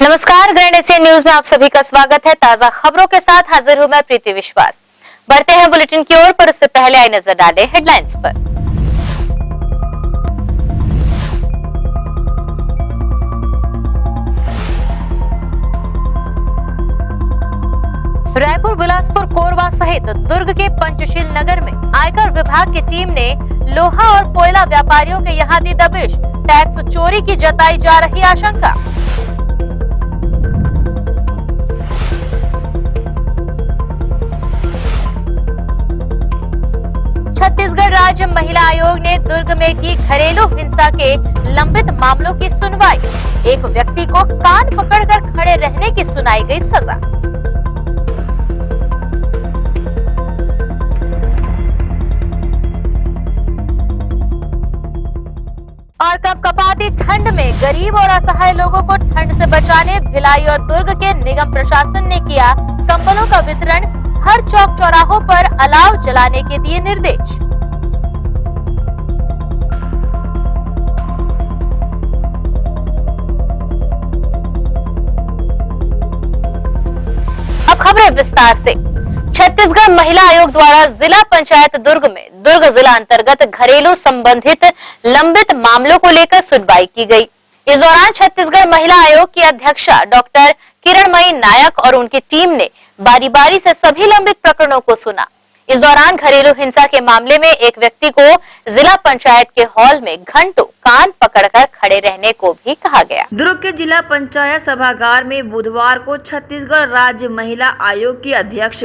नमस्कार, grand Asian news में आप सभी का स्वागत है। ताजा खबरों के साथ हाजिर हूं मैं प्रीति विश्वास। बढ़ते हैं बुलेटिन की ओर, पर उससे पहले आई नजर डालें हेडलाइंस पर। रायपुर, बिलासपुर, कोरबा सहित दुर्ग के पंचशील नगर में आयकर विभाग की टीम ने लोहा और कोयला व्यापारियों के यहां दी दबिश। टैक्स चोरी की जताई जा रही आशंका। छत्तीसगढ़ राज्य महिला आयोग ने दुर्ग में की घरेलू हिंसा के लंबित मामलों की सुनवाई। एक व्यक्ति को कान पकड़कर खड़े रहने की सुनाई गई सजा। और कपकपाती ठंड में गरीब और असहाय लोगों को ठंड से बचाने भिलाई और दुर्ग के निगम प्रशासन ने किया कंबलों का वितरण। हर चौक चौराहों पर अलाव जलाने के दिए निर्देश। अब खबरें विस्तार से। छत्तीसगढ़ महिला आयोग द्वारा जिला पंचायत दुर्ग में दुर्ग जिला अंतर्गत घरेलू संबंधित लंबित मामलों को लेकर सुनवाई की गई। इस दौरान छत्तीसगढ़ महिला आयोग की अध्यक्षा डॉक्टर किरणमयी नायक और उनकी टीम ने बारी बारी से सभी लंबित प्रकरणों को सुना। इस दौरान घरेलू हिंसा के मामले में एक व्यक्ति को जिला पंचायत के हॉल में घंटों कान पकड़कर खड़े रहने को भी कहा गया। दुर्ग के जिला पंचायत सभागार में बुधवार को छत्तीसगढ़ राज्य महिला आयोग की अध्यक्ष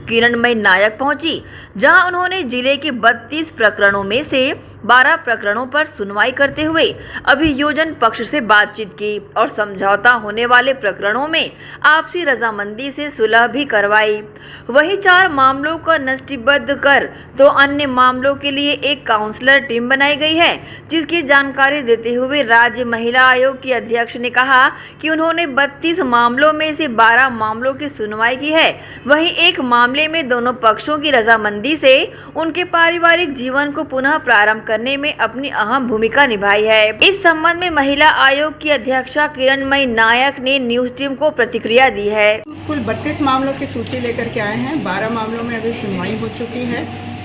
किरणमयी नायक पहुंची, जहां उन्होंने जिले के 32 प्रकरणों में से 12 प्रकरणों पर सुनवाई करते हुए अभियोजन पक्ष से बातचीत की और समझौता होने वाले प्रकरणों में आपसी रजामंदी से सुलह भी करवाई। वहीं 4 मामलों को नष्टीबद्ध कर 2 अन्य मामलों के लिए एक काउंसलर टीम बनाई गई है, जिसकी जानकारी देते हुए राज्य महिला आयोग की अध्यक्ष ने कहा कि उन्होंने 32 मामलों में से 12 मामलों की सुनवाई की है। वहीं एक मामले में दोनों पक्षों की रजामंदी से उनके पारिवारिक जीवन को पुनः प्रारंभ करने में अपनी अहम भूमिका निभाई है। इस संबंध में महिला आयोग की अध्यक्षा किरणमयी नायक ने न्यूज टीम को प्रतिक्रिया दी है। कुल 32 मामलों की सूची लेकर के आए हैं। 12 मामलों में अभी सुनवाई हो चुकी है,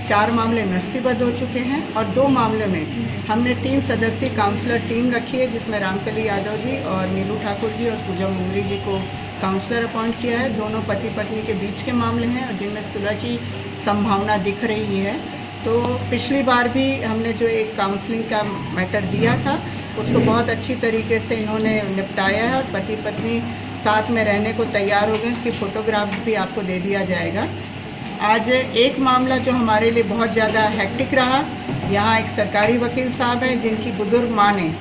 4 मामले नस्तीबद्ध हो चुके हैं और 2 मामले में हमने 3 सदस्यीय काउंसलर टीम रखी है, जिसमें रामकली यादव जी और नीलू ठाकुर जी और पूजा मुंगरी जी को काउंसलर अपॉइंट किया है। दोनों पति पत्नी के बीच के मामले हैं और जिनमें सुलह की संभावना दिख रही है। तो पिछली बार भी हमने जो एक काउंसलिंग का मैटर दिया था, उसको बहुत अच्छी तरीके से इन्होंने निपटाया है और पति पत्नी साथ में रहने को तैयार हो गए। इसकी फ़ोटोग्राफ्स भी आपको दे दिया जाएगा। आज एक मामला जो हमारे लिए बहुत ज़्यादा हेक्टिक रहा, यहाँ एक सरकारी वकील साहब हैं जिनकी बुज़ुर्ग माँ ने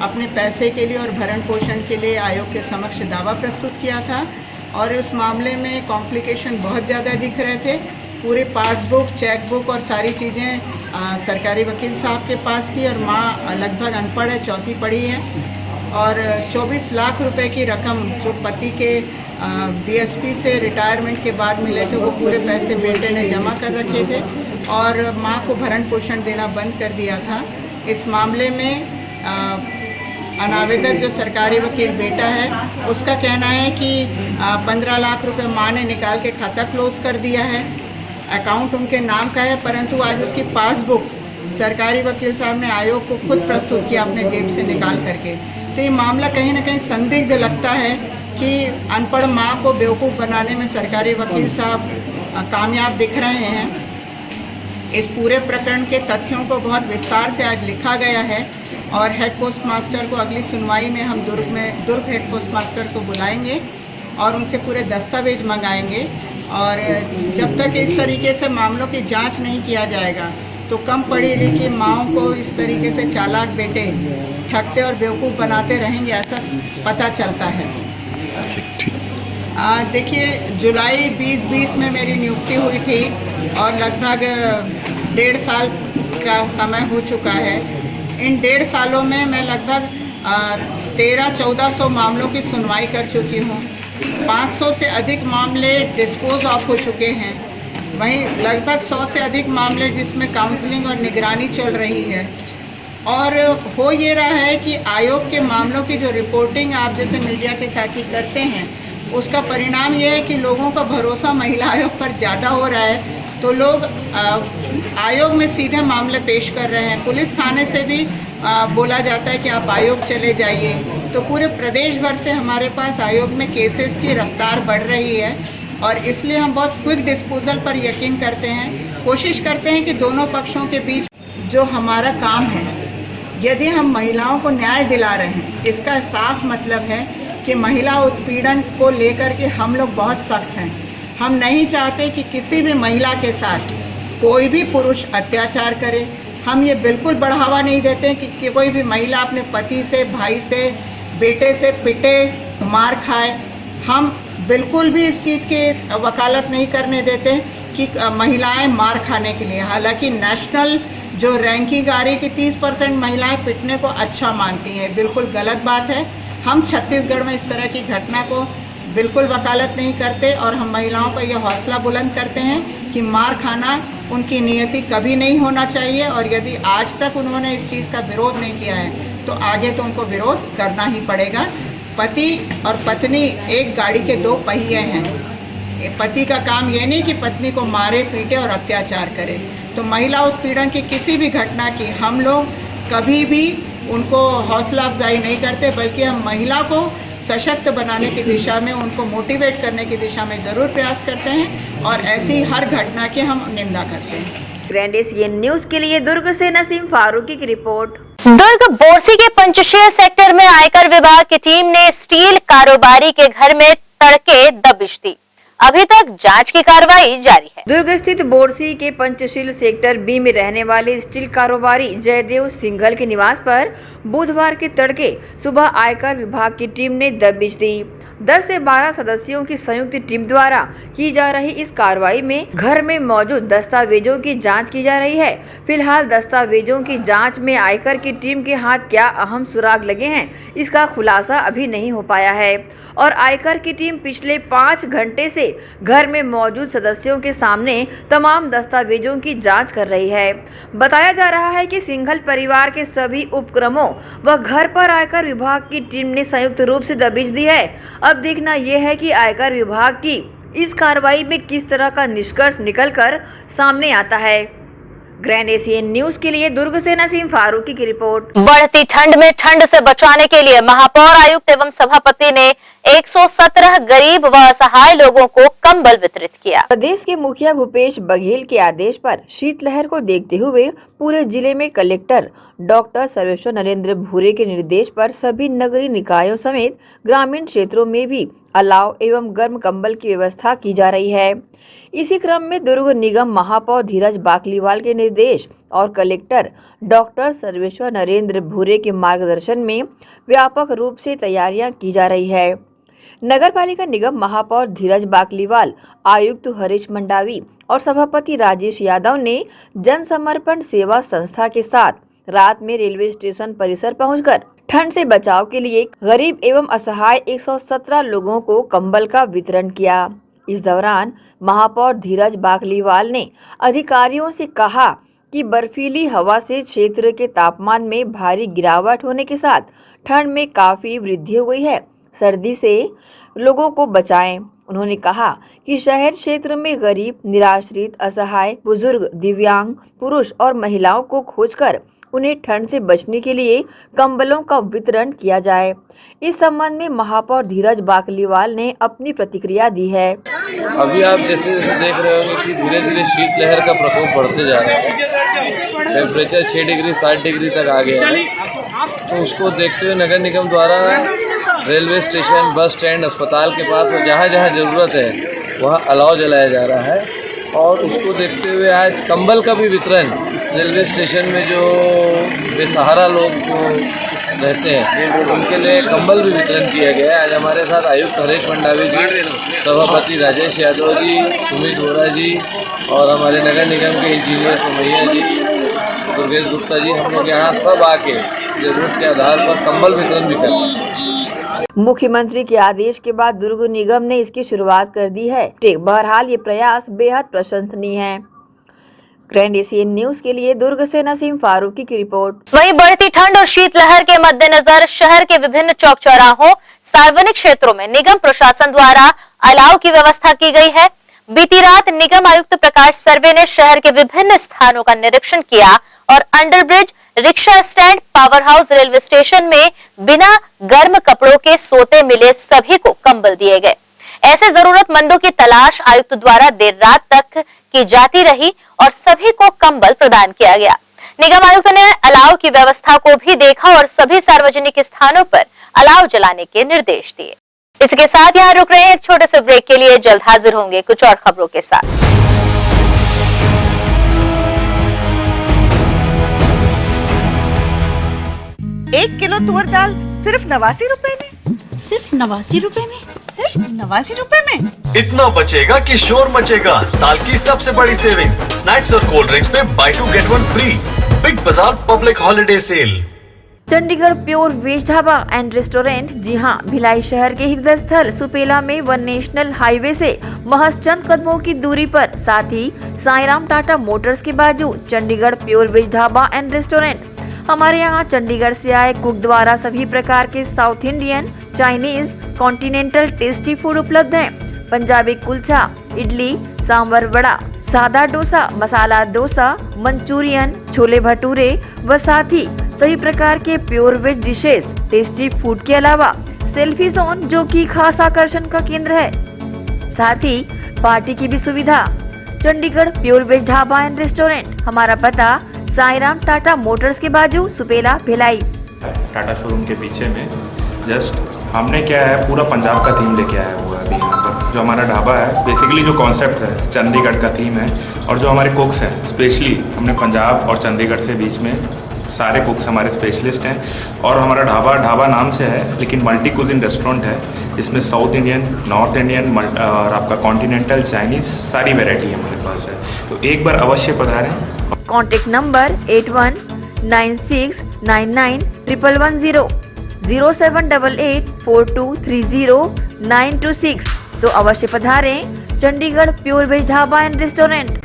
अपने पैसे के लिए और भरण पोषण के लिए आयोग के समक्ष दावा प्रस्तुत किया था और उस मामले में कॉम्प्लिकेशन बहुत ज़्यादा दिख रहे थे। पूरे पासबुक, चेकबुक और सारी चीज़ें सरकारी वकील साहब के पास थी और माँ लगभग अनपढ़ है, चौथी पढ़ी है और 24 लाख रुपए की रकम जो पति के बीएसपी से रिटायरमेंट के बाद मिले थे, वो पूरे पैसे बेटे ने जमा कर रखे थे और माँ को भरण पोषण देना बंद कर दिया था। इस मामले में अनावेदक जो सरकारी वकील बेटा है, उसका कहना है कि 15 लाख रुपए माँ ने निकाल के खाता क्लोज कर दिया है। अकाउंट उनके नाम का है, परंतु आज उसकी पासबुक सरकारी वकील साहब ने आयोग को खुद प्रस्तुत किया अपने जेब से निकाल करके। तो ये मामला कहीं ना कहीं संदिग्ध लगता है कि अनपढ़ माँ को बेवकूफ़ बनाने में सरकारी वकील साहब कामयाब दिख रहे हैं। इस पूरे प्रकरण के तथ्यों को बहुत विस्तार से आज लिखा गया है और हेड पोस्ट मास्टर को अगली सुनवाई में हम दुर्ग हेड पोस्ट मास्टर को बुलाएंगे और उनसे पूरे दस्तावेज मंगाएंगे। और जब तक इस तरीके से मामलों की जांच नहीं किया जाएगा तो कम पढ़ी लिखी माँओं को इस तरीके से चालाक बेटे ठगते और बेवकूफ़ बनाते रहेंगे, ऐसा पता चलता है। देखिए, जुलाई 2020 में मेरी नियुक्ति हुई थी और लगभग 1.5 साल का समय हो चुका है। इन 1.5 सालों में मैं लगभग 1300-1400 मामलों की सुनवाई कर चुकी हूँ। 500 से अधिक मामले डिस्पोज ऑफ हो चुके हैं। वहीं लगभग 100 से अधिक मामले जिसमें काउंसलिंग और निगरानी चल रही है। और हो ये रहा है कि आयोग के मामलों की जो रिपोर्टिंग आप जैसे मीडिया के साथी करते हैं, उसका परिणाम ये है कि लोगों का भरोसा महिला आयोग पर ज़्यादा हो रहा है, तो लोग आयोग में सीधे मामले पेश कर रहे हैं। पुलिस थाने से भी बोला जाता है कि आप आयोग चले जाइए। तो पूरे प्रदेश भर से हमारे पास आयोग में केसेस की रफ्तार बढ़ रही है और इसलिए हम बहुत क्विक डिस्पोजल पर यकीन करते हैं। कोशिश करते हैं कि दोनों पक्षों के बीच जो हमारा काम है, यदि हम महिलाओं को न्याय दिला रहे हैं, इसका साफ मतलब है कि महिला उत्पीड़न को लेकर के हम लोग बहुत सख्त हैं। हम नहीं चाहते कि किसी भी महिला के साथ कोई भी पुरुष अत्याचार करे। हम ये बिल्कुल बढ़ावा नहीं देते कि कोई भी महिला अपने पति से, भाई से, बेटे से पिटे, मार खाए। हम बिल्कुल भी इस चीज़ की वकालत नहीं करने देते कि महिलाएं मार खाने के लिए। हालांकि नेशनल जो रैंकिंग आ रही कि 30% महिलाएं पिटने को अच्छा मानती हैं, बिल्कुल गलत बात है। हम छत्तीसगढ़ में इस तरह की घटना को बिल्कुल वकालत नहीं करते और हम महिलाओं का ये हौसला बुलंद करते हैं कि मार खाना उनकी नियति कभी नहीं होना चाहिए और यदि आज तक उन्होंने इस चीज़ का विरोध नहीं किया है तो आगे तो उनको विरोध करना ही पड़ेगा। पति और पत्नी एक गाड़ी के दो पहिए हैं। पति का काम ये नहीं कि पत्नी को मारे, पीटे और अत्याचार करे। तो महिला उत्पीड़न की किसी भी घटना की हम लोग कभी भी उनको हौसला अफजाई नहीं करते, बल्कि हम महिला को सशक्त बनाने की दिशा में, उनको मोटिवेट करने की दिशा में ज़रूर प्रयास करते हैं और ऐसी हर घटना की हम निंदा करते हैं। ग्रैंड एशियन न्यूज के लिए दुर्ग से नसीम फारूकी की रिपोर्ट। दुर्ग बोरसी के पंचशील सेक्टर में आयकर विभाग की टीम ने स्टील कारोबारी के घर में तड़के दबिश दी। अभी तक जांच की कार्रवाई जारी है। दुर्ग स्थित बोरसी के पंचशील सेक्टर बी में रहने वाले स्टील कारोबारी जयदेव सिंघल के निवास पर बुधवार के तड़के सुबह आयकर विभाग की टीम ने दबिश दी। 10 से 12 सदस्यों की संयुक्त टीम द्वारा की जा रही इस कार्रवाई में घर में मौजूद दस्तावेजों की जांच की जा रही है। फिलहाल दस्तावेजों की जांच में आयकर की टीम के हाथ क्या अहम सुराग लगे हैं, इसका खुलासा अभी नहीं हो पाया है और आयकर की टीम पिछले 5 घंटे से घर में मौजूद सदस्यों के सामने तमाम दस्तावेजों की जांच कर रही है। बताया जा रहा है कि सिंघल परिवार के सभी उपक्रमों व घर पर आयकर विभाग की टीम ने संयुक्त रूप से दबिश दी है। अब देखना यह है कि आयकर विभाग की इस कार्रवाई में किस तरह का निष्कर्ष निकलकर सामने आता है। ग्रैंड एशियन न्यूज के लिए दुर्ग से नसीम फारूकी की रिपोर्ट। बढ़ती ठंड में ठंड से बचाने के लिए महापौर आयुक्त एवं सभापति ने 117 गरीब व असहाय लोगों को कंबल वितरित किया। प्रदेश के मुखिया भूपेश बघेल के आदेश पर शीतलहर को देखते हुए पूरे जिले में कलेक्टर डॉक्टर सर्वेश्वर नरेंद्र भूरे के निर्देश पर सभी नगरीय निकायों समेत ग्रामीण क्षेत्रों में भी अलाव एवं गर्म कंबल की व्यवस्था की जा रही है। इसी क्रम में दुर्ग निगम महापौर धीरज बाकलीवाल के निर्देश और कलेक्टर डॉक्टर सर्वेश्वर नरेंद्र भूरे के मार्गदर्शन में व्यापक रूप से तैयारियां की जा रही है। नगर पालिका निगम महापौर धीरज बाकलीवाल, आयुक्त हरीश मंडावी और सभापति राजेश यादव ने जन समर्पण सेवा संस्था के साथ रात में रेलवे स्टेशन परिसर पहुंचकर ठंड से बचाव के लिए गरीब एवं असहाय 117 लोगों को कंबल का वितरण किया। इस दौरान महापौर धीरज बाकलीवाल ने अधिकारियों से कहा कि बर्फीली हवा से क्षेत्र के तापमान में भारी गिरावट होने के साथ ठंड में काफी वृद्धि हो गई है। सर्दी से लोगों को बचाएं। उन्होंने कहा कि शहर क्षेत्र में गरीब, निराश्रित, असहाय, बुजुर्ग, दिव्यांग, पुरुष और महिलाओं को खोजकर उन्हें ठंड से बचने के लिए कंबलों का वितरण किया जाए। इस संबंध में महापौर धीरज बाकलीवाल ने अपनी प्रतिक्रिया दी है। अभी आप जैसे देख रहे होंगे कि धीरे धीरे शीतलहर का प्रकोप बढ़ते जा रहा है। टेम्परेचर 6 डिग्री 7 डिग्री तक आ गया है, तो उसको देखते हुए नगर निगम द्वारा रेलवे स्टेशन, बस स्टैंड, अस्पताल के पास और जहाँ जहाँ ज़रूरत है वहाँ अलाव जलाया जा रहा है। और उसको देखते हुए आज कंबल का भी वितरण रेलवे स्टेशन में जो बेसहारा लोग जो रहते हैं उनके लिए कंबल भी वितरण किया गया है। आज हमारे साथ आयुक्त हरीश मंडावी जी, सभापति राजेश यादव जी, सुमित वोरा जी और हमारे नगर निगम के इंजीनियर सोमैया जी, दुर्गेश गुप्ता जी, हम लोग यहाँ सब आके जरूरत के आधार पर कंबल वितरण भी करते हैं। मुख्यमंत्री के आदेश के बाद दुर्ग निगम ने इसकी शुरुआत कर दी है। बहरहाल ये प्रयास बेहद प्रशंसनीय है। ग्रैंड एशियन न्यूज के लिए दुर्ग से नसीम फारूकी की रिपोर्ट। वहीं बढ़ती ठंड और शीतलहर के मद्देनजर शहर के विभिन्न चौक चौराहों, सार्वजनिक क्षेत्रों में निगम प्रशासन द्वारा अलाव की व्यवस्था की गई है। बीती रात निगम आयुक्त प्रकाश सर्वे ने शहर के विभिन्न स्थानों का निरीक्षण किया और underbridge, rickshaw stand, power house, railway station में बिना गर्म कपड़ों के सोते मिले सभी को कंबल दिए गए। ऐसे जरूरतमंदों की तलाश आयुक्त द्वारा देर रात तक की जाती रही और सभी को कंबल प्रदान किया गया। निगम आयुक्त ने अलाव की व्यवस्था को भी देखा और सभी सार्वजनिक स्थानों पर अलाव जलाने के निर्देश दिए। इसके साथ यहाँ रुक रहे हैं एक छोटे से ब्रेक के लिए, जल्द हाजिर होंगे कुछ और खबरों के साथ। 1 किलो तुअर दाल सिर्फ 89 रुपए में। सिर्फ 89 रुपए में? सिर्फ 89 रुपए में? इतना बचेगा कि शोर मचेगा। साल की सबसे बड़ी सेविंग्स स्नैक्स और कोल्ड ड्रिंक्स पे buy 2 get 1 free. Big Bazaar public holiday sale. Chandigarh pure veg dhaba and restaurant, जी हां, भिलाई शहर के हृदय स्थल सुपेला में वन नेशनल हाईवे से महज चंद कदमों की दूरी पर, साथ ही साईराम टाटा मोटर्स के बाजू Chandigarh pure veg dhaba and restaurant. हमारे यहाँ चंडीगढ़ से आए कुक द्वारा सभी प्रकार के South Indian, Chinese, continental tasty food उपलब्ध हैं। पंजाबी कुलचा, इडली, सांभर वड़ा, सादा डोसा, मसाला डोसा, मंचूरियन, छोले भटूरे व साथ ही सभी प्रकार के pure veg dishes, tasty food के अलावा सेल्फी जोन जो कि खास आकर्षण का केंद्र है, साथ ही पार्टी की भी सुविधा। Chandigarh pure veg dhaba and restaurant, हमारा पता साईराम टाटा मोटर्स के बाजू सुपेला, भिलाई। टाटा शोरूम के पीछे में जस्ट हमने क्या है पूरा पंजाब का थीम लेके आया हुआ है अभी यहाँ पर। जो हमारा ढाबा है बेसिकली जो कॉन्सेप्ट है चंडीगढ़ का थीम है, और जो हमारे कुक्स हैं स्पेशली हमने पंजाब और चंडीगढ़ से बीच में सारे कुक्स हमारे स्पेशलिस्ट हैं। और हमारा ढाबा नाम से है लेकिन मल्टी कुजिन रेस्टोरेंट है। इसमें साउथ इंडियन, नॉर्थ इंडियन और आपका कॉन्टिनेंटल, चाइनीज़ सारी वेराइटी हमारे पास है, तो एक बार अवश्य पधारें। Contact number 8196991110, 0788423096। तो अवश्य पधारें Chandigarh pure veg dhaba and restaurant.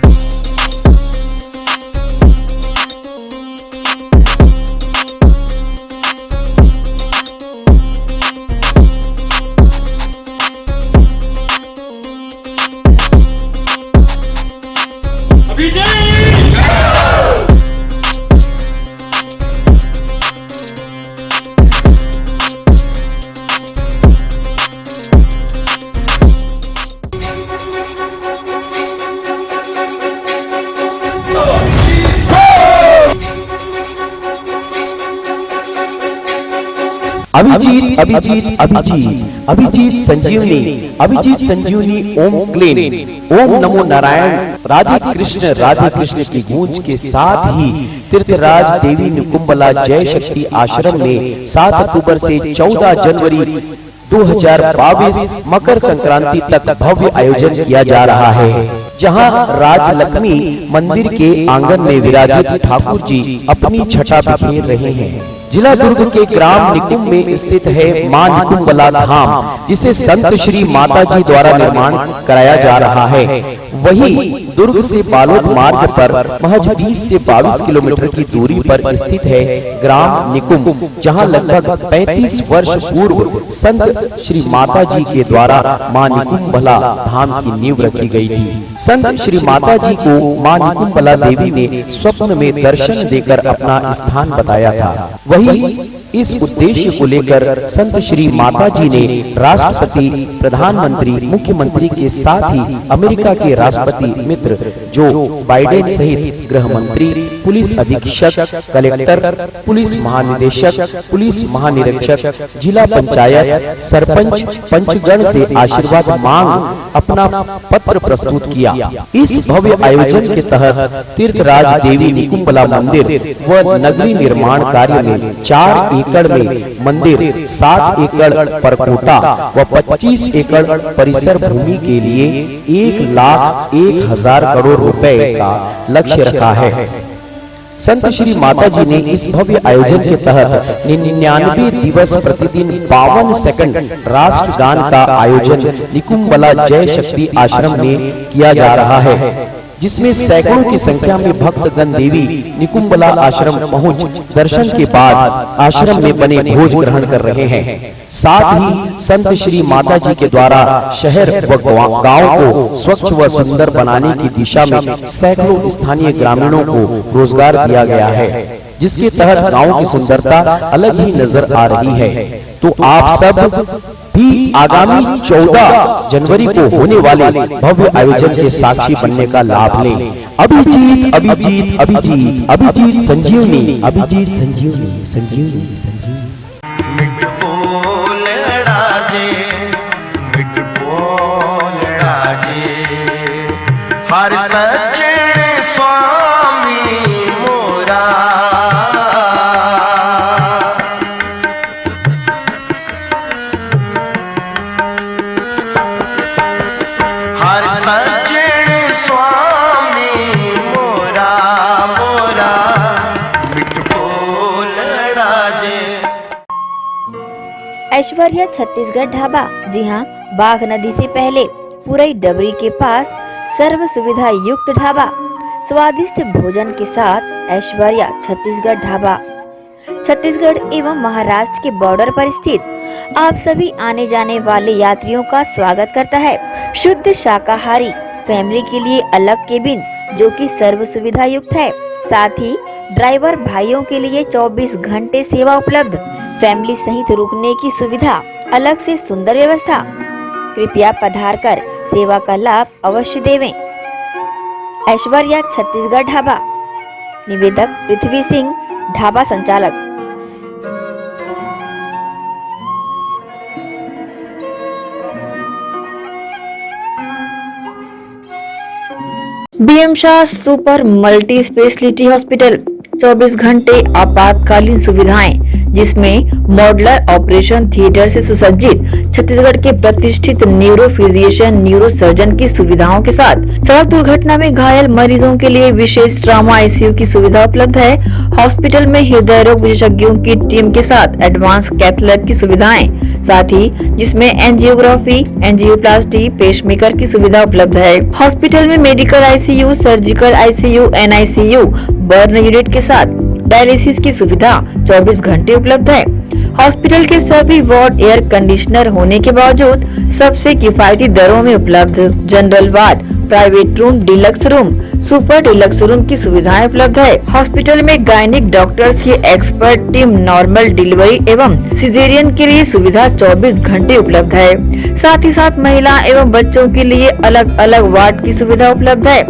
Abhijeet Abhijeet Abhijeet Abhijeet Sanjeevani, Abhijeet Sanjeevani Om clean, Om नमो नारायण, राधे कृष्ण की गूंज के साथ ही तीर्थराज देवी निकुंबला जय शक्ति आश्रम में 7 अक्टूबर से 14 जनवरी 2022 मकर संक्रांति तक भव्य आयोजन किया जा रहा है, जहां राजलक्ष्मी मंदिर के आंगन में विराजित ठाकुर जी अपनी छटा बिखेर रहे हैं। जिला दुर्ग के ग्राम निकुंभ में स्थित है मां निकुंबला धाम, जिसे संत श्री माता जी द्वारा निर्माण कराया जा रहा है। वहीं दुर्ग से बालोद मार्ग पर महज 20 से 22 किलोमीटर की दूरी पर स्थित है ग्राम निकुंभ, जहां लगभग 35 वर्ष पूर्व संत श्री माता जी के द्वारा मां निकुंबला धाम की नींव रखी गई थी। संत श्री माता जी को मां निकुंबला देवी ने स्वप्न में दर्शन देकर अपना स्थान बताया था। वही इस उद्देश्य को लेकर संत श्री माता जी ने राष्ट्रपति, प्रधानमंत्री, मुख्यमंत्री के साथ ही अमेरिका के राष्ट्रपति मित्र जो बाइडेन सहित गृह मंत्री, पुलिस अधीक्षक, कलेक्टर, पुलिस महानिदेशक, पुलिस महानिरीक्षक, जिला पंचायत, सरपंच, पंचगण से आशीर्वाद मांग अपना पत्र प्रस्तुत किया। इस भव्य आयोजन के तहत तीर्थराज देवी निकुंबला मंदिर व नगरी निर्माण कार्य में 4 एकड़ में मंदिर, 7 एकड़ परकोटा व 25 एकड़ परिसर भूमि के लिए 1,01,000 करोड़ रुपए का लक्ष्य रखा है। संत श्री माता जी ने इस भव्य आयोजन के तहत 99 दिवस प्रतिदिन 52 सेकंड राष्ट्रगान का आयोजन निकुंबला जय शक्ति आश्रम में किया जा रहा है। जिसमें सैकड़ों की संख्या में भक्तगण देवी निकुंबला आश्रम पहुंच दर्शन के बाद आश्रम में बने भोज ग्रहण कर रहे हैं। साथ ही संत श्री माता जी के द्वारा शहर व गांव को स्वच्छ व सुंदर बनाने की दिशा में सैकड़ों स्थानीय ग्रामीणों को रोजगार दिया गया है, जिसके तहत गांव की सुंदरता अलग ही नजर आ रही है। तो आप सब भी आगामी 14 जनवरी को होने वाले भव्य आयोजन के साक्षी बनने का लाभ लें। अभिजीत अभिजीत अभिजीत अभिजीत संजीवनी अभिजीत संजीवनी संजीवनी संजीवनी। हर सज्जन स्वामी मोरा हर सज्जन स्वामी मोरा मोरा मिठ बोलड़ा जे। ऐश्वर्या छत्तीसगढ़ ढाबा, जी हाँ, बाघ नदी से पहले पुरई डबरी के पास सर्व सुविधा युक्त ढाबा, स्वादिष्ट भोजन के साथ ऐश्वर्या छत्तीसगढ़ ढाबा छत्तीसगढ़ एवं महाराष्ट्र के बॉर्डर पर स्थित आप सभी आने जाने वाले यात्रियों का स्वागत करता है। शुद्ध शाकाहारी फैमिली के लिए अलग केबिन जो कि सर्व सुविधा युक्त है, साथ ही ड्राइवर भाइयों के लिए 24 घंटे सेवा उपलब्ध, फैमिली सहित रुकने की सुविधा, अलग से सुंदर व्यवस्था। कृपया पधार कर सेवा का लाभ अवश्य देवें। ऐश्वर्या छत्तीसगढ़ ढाबा, निवेदक पृथ्वी सिंह, ढाबा संचालक। BM Shah super multi speciality hospital, 24 घंटे आपातकालीन सुविधाएं, जिसमें मॉडुलर ऑपरेशन थिएटर से सुसज्जित छत्तीसगढ़ के प्रतिष्ठित न्यूरो फिजिशियन न्यूरो सर्जन की सुविधाओं के साथ सड़क दुर्घटना में घायल मरीजों के लिए विशेष ट्रॉमा आईसीयू की सुविधा उपलब्ध है। हॉस्पिटल में हृदय रोग विशेषज्ञों की टीम के साथ एडवांस कैथ लैब की सुविधाएं, साथ ही जिसमें एंजियोग्राफी, एंजियोप्लास्टी, पेसमेकर की सुविधा उपलब्ध है। हॉस्पिटल में medical ICU, surgical ICU, NICU, burn unit के साथ डायलिसिस की सुविधा 24 घंटे उपलब्ध है। हॉस्पिटल के सभी वार्ड एयर कंडीशनर होने के बावजूद सबसे किफायती दरों में उपलब्ध। General ward, private room, deluxe room, super deluxe room की सुविधाएं उपलब्ध है। हॉस्पिटल में गायनिक डॉक्टर्स की एक्सपर्ट टीम नॉर्मल डिलीवरी एवं सिजेरियन के लिए सुविधा 24 घंटे उपलब्ध है। साथ ही साथ महिला एवं बच्चों के लिए अलग अलग वार्ड की सुविधा उपलब्ध है।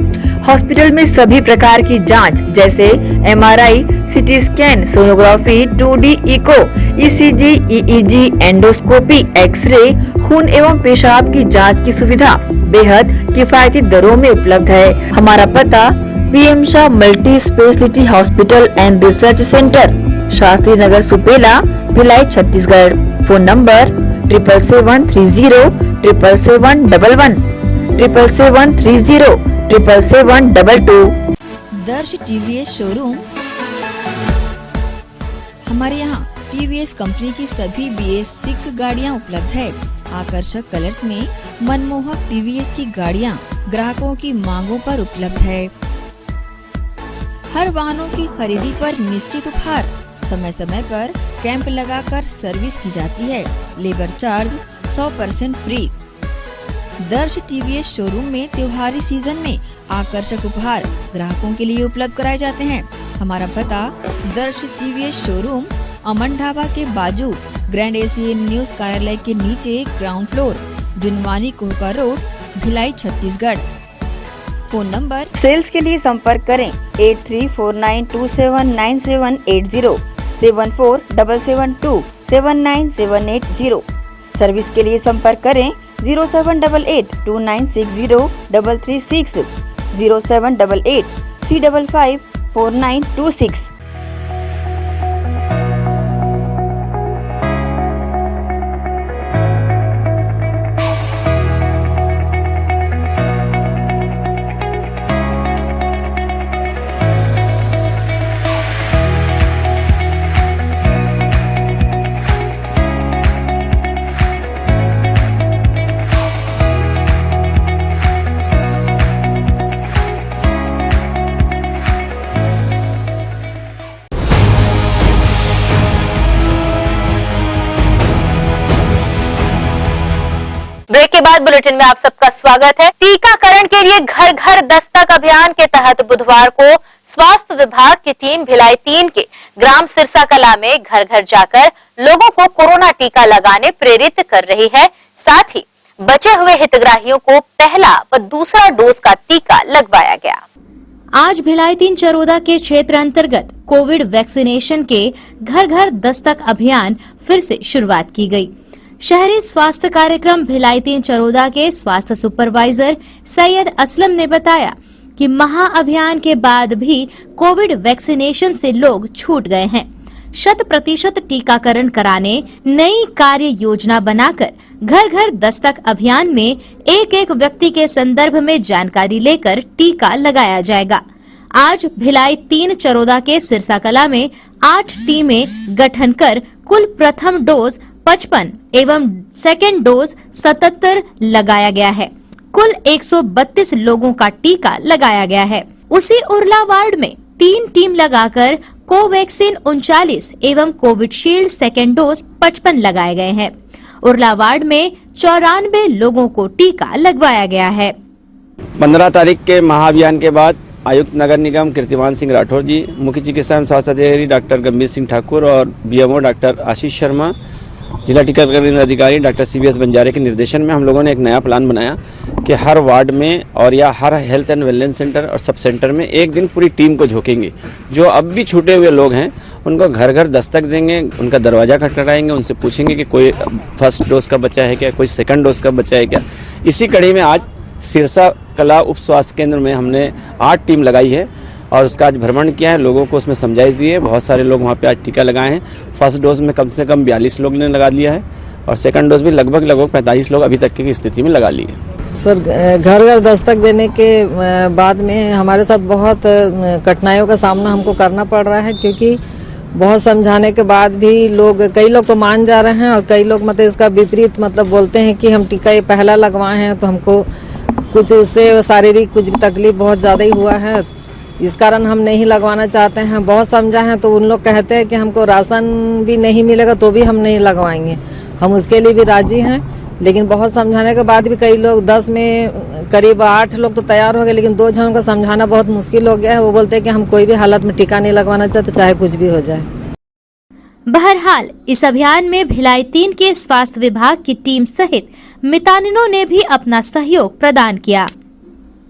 हॉस्पिटल में सभी प्रकार की जांच जैसे MRI, CT scan, sonography, 2D echo, ECG, EEG, endoscopy, X-ray, खून एवं पेशाब की जांच की सुविधा बेहद किफायती दरों में उपलब्ध है। हमारा पता BM Shah multi speciality hospital and research centre, Shastri Nagar, Supela, Bhilai, Chhattisgarh. Phone number 77307711 77307722। दर्श टीवीएस शोरूम। हमारे यहाँ टीवीएस कंपनी की सभी BS6 गाड़ियाँ उपलब्ध है। आकर्षक कलर्स में मनमोहक टीवीएस की गाड़ियाँ ग्राहकों की मांगों पर उपलब्ध है। हर वाहनों की खरीदी पर निश्चित उपहार, समय समय पर कैंप लगाकर सर्विस की जाती है। Labour charge 100% free. दर्श टीवीएस शोरूम में त्योहारी सीजन में आकर्षक उपहार ग्राहकों के लिए उपलब्ध कराए जाते हैं। हमारा पता दर्श टीवीएस शोरूम, अमन ढाबा के बाजू, ग्रैंड एशियन न्यूज कार्यालय के नीचे, ground floor, Junwani Kohka road, Bhilai, Chhattisgarh. Phone number. Sales के लिए संपर्क करें 8349279780, 7477279780। सर्विस के लिए संपर्क करें 0788296036, 0788355496। ब्रेक के बाद बुलेटिन में आप सबका स्वागत है। टीकाकरण के लिए घर घर दस्तक अभियान के तहत बुधवार को स्वास्थ्य विभाग की टीम भिलाई 3 के ग्राम सिरसा कला में घर घर जाकर लोगों को कोरोना टीका लगाने प्रेरित कर रही है। साथ ही बचे हुए हितग्राहियों को पहला व दूसरा डोज का टीका लगवाया गया। आज भिलाई 3 चरोदा के क्षेत्र अंतर्गत कोविड वैक्सीनेशन के घर घर दस्तक अभियान फिर से शुरुआत की गई। शहरी स्वास्थ्य कार्यक्रम भिलाई 3 चरोदा के स्वास्थ्य सुपरवाइजर सैयद असलम ने बताया कि महाअभियान के बाद भी कोविड वैक्सीनेशन से लोग छूट गए हैं। 100% टीकाकरण कराने नई कार्य योजना बनाकर घर घर दस्तक अभियान में एक एक व्यक्ति के संदर्भ में जानकारी लेकर टीका लगाया जाएगा। आज भिलाई 3 चरोदा के सिरसा कला में 8 टीमें गठन कर कुल प्रथम डोज 55 एवं सेकेंड डोज 77 लगाया गया है। कुल 132 लोगों का टीका लगाया गया है। उसी उरला वार्ड में 3 टीम लगाकर कोवैक्सीन 39 एवं कोविडशील्ड सेकेंड डोज 55 लगाए गए हैं। उरला वार्ड में 94 लोगों को टीका लगवाया गया है। 15 तारीख के महाअभियान के बाद आयुक्त नगर निगम कीर्तिमान सिंह राठौर जी, मुख्य चिकित्सा एवं स्वास्थ्य अधिकारी डॉक्टर गंभीर सिंह ठाकुर और बीएमओ डॉक्टर आशीष शर्मा, जिला टीकाकरण अधिकारी डॉक्टर CBS बंजारे के निर्देशन में हम लोगों ने एक नया प्लान बनाया कि हर वार्ड में और या हर हेल्थ एंड वेलनेस सेंटर और सब सेंटर में एक दिन पूरी टीम को झोंकेंगे। जो अब भी छूटे हुए लोग हैं उनको घर घर दस्तक देंगे, उनका दरवाज़ा खटखटाएंगे, उनसे पूछेंगे कि कोई फर्स्ट डोज का बच्चा है क्या, कोई सेकंड डोज का बच्चा है क्या। इसी कड़ी में आज सिरसा कला उप स्वास्थ्य केंद्र में हमने 8 टीम लगाई है और उसका आज भ्रमण किया है, लोगों को उसमें समझाइश दी है। बहुत सारे लोग वहाँ पे आज टीका लगाए हैं। फर्स्ट डोज में कम से कम 42 लोग ने लगा लिया है और सेकंड डोज भी लगभग 45 लोग अभी तक की स्थिति में लगा लिए। सर, घर घर दस्तक देने के बाद में हमारे साथ बहुत कठिनाइयों का सामना हमको करना पड़ रहा है, क्योंकि बहुत समझाने के बाद भी कई लोग तो मान जा रहे हैं और कई लोग मतलब इसका विपरीत मतलब बोलते हैं कि हम टीका ये पहला लगवाए हैं तो हमको कुछ उससे शारीरिक कुछ भी तकलीफ बहुत ज़्यादा ही हुआ है, इस कारण हम नहीं लगवाना चाहते हैं। बहुत समझा है तो उन लोग कहते हैं कि हमको राशन भी नहीं मिलेगा तो भी हम नहीं लगवाएंगे। हम उसके लिए भी राजी हैं, लेकिन बहुत समझाने के बाद भी कई लोग 10 में करीब 8 लोग तो तैयार हो गए, लेकिन 2 जनों को समझाना बहुत मुश्किल हो गया है। वो बोलते हैं कि हम कोई भी हालत में टीका नहीं लगवाना चाहते, चाहे कुछ भी हो जाए। बहरहाल इस अभियान में भिलाई 3 के स्वास्थ्य विभाग की टीम सहित मितानिनों ने भी अपना सहयोग प्रदान किया।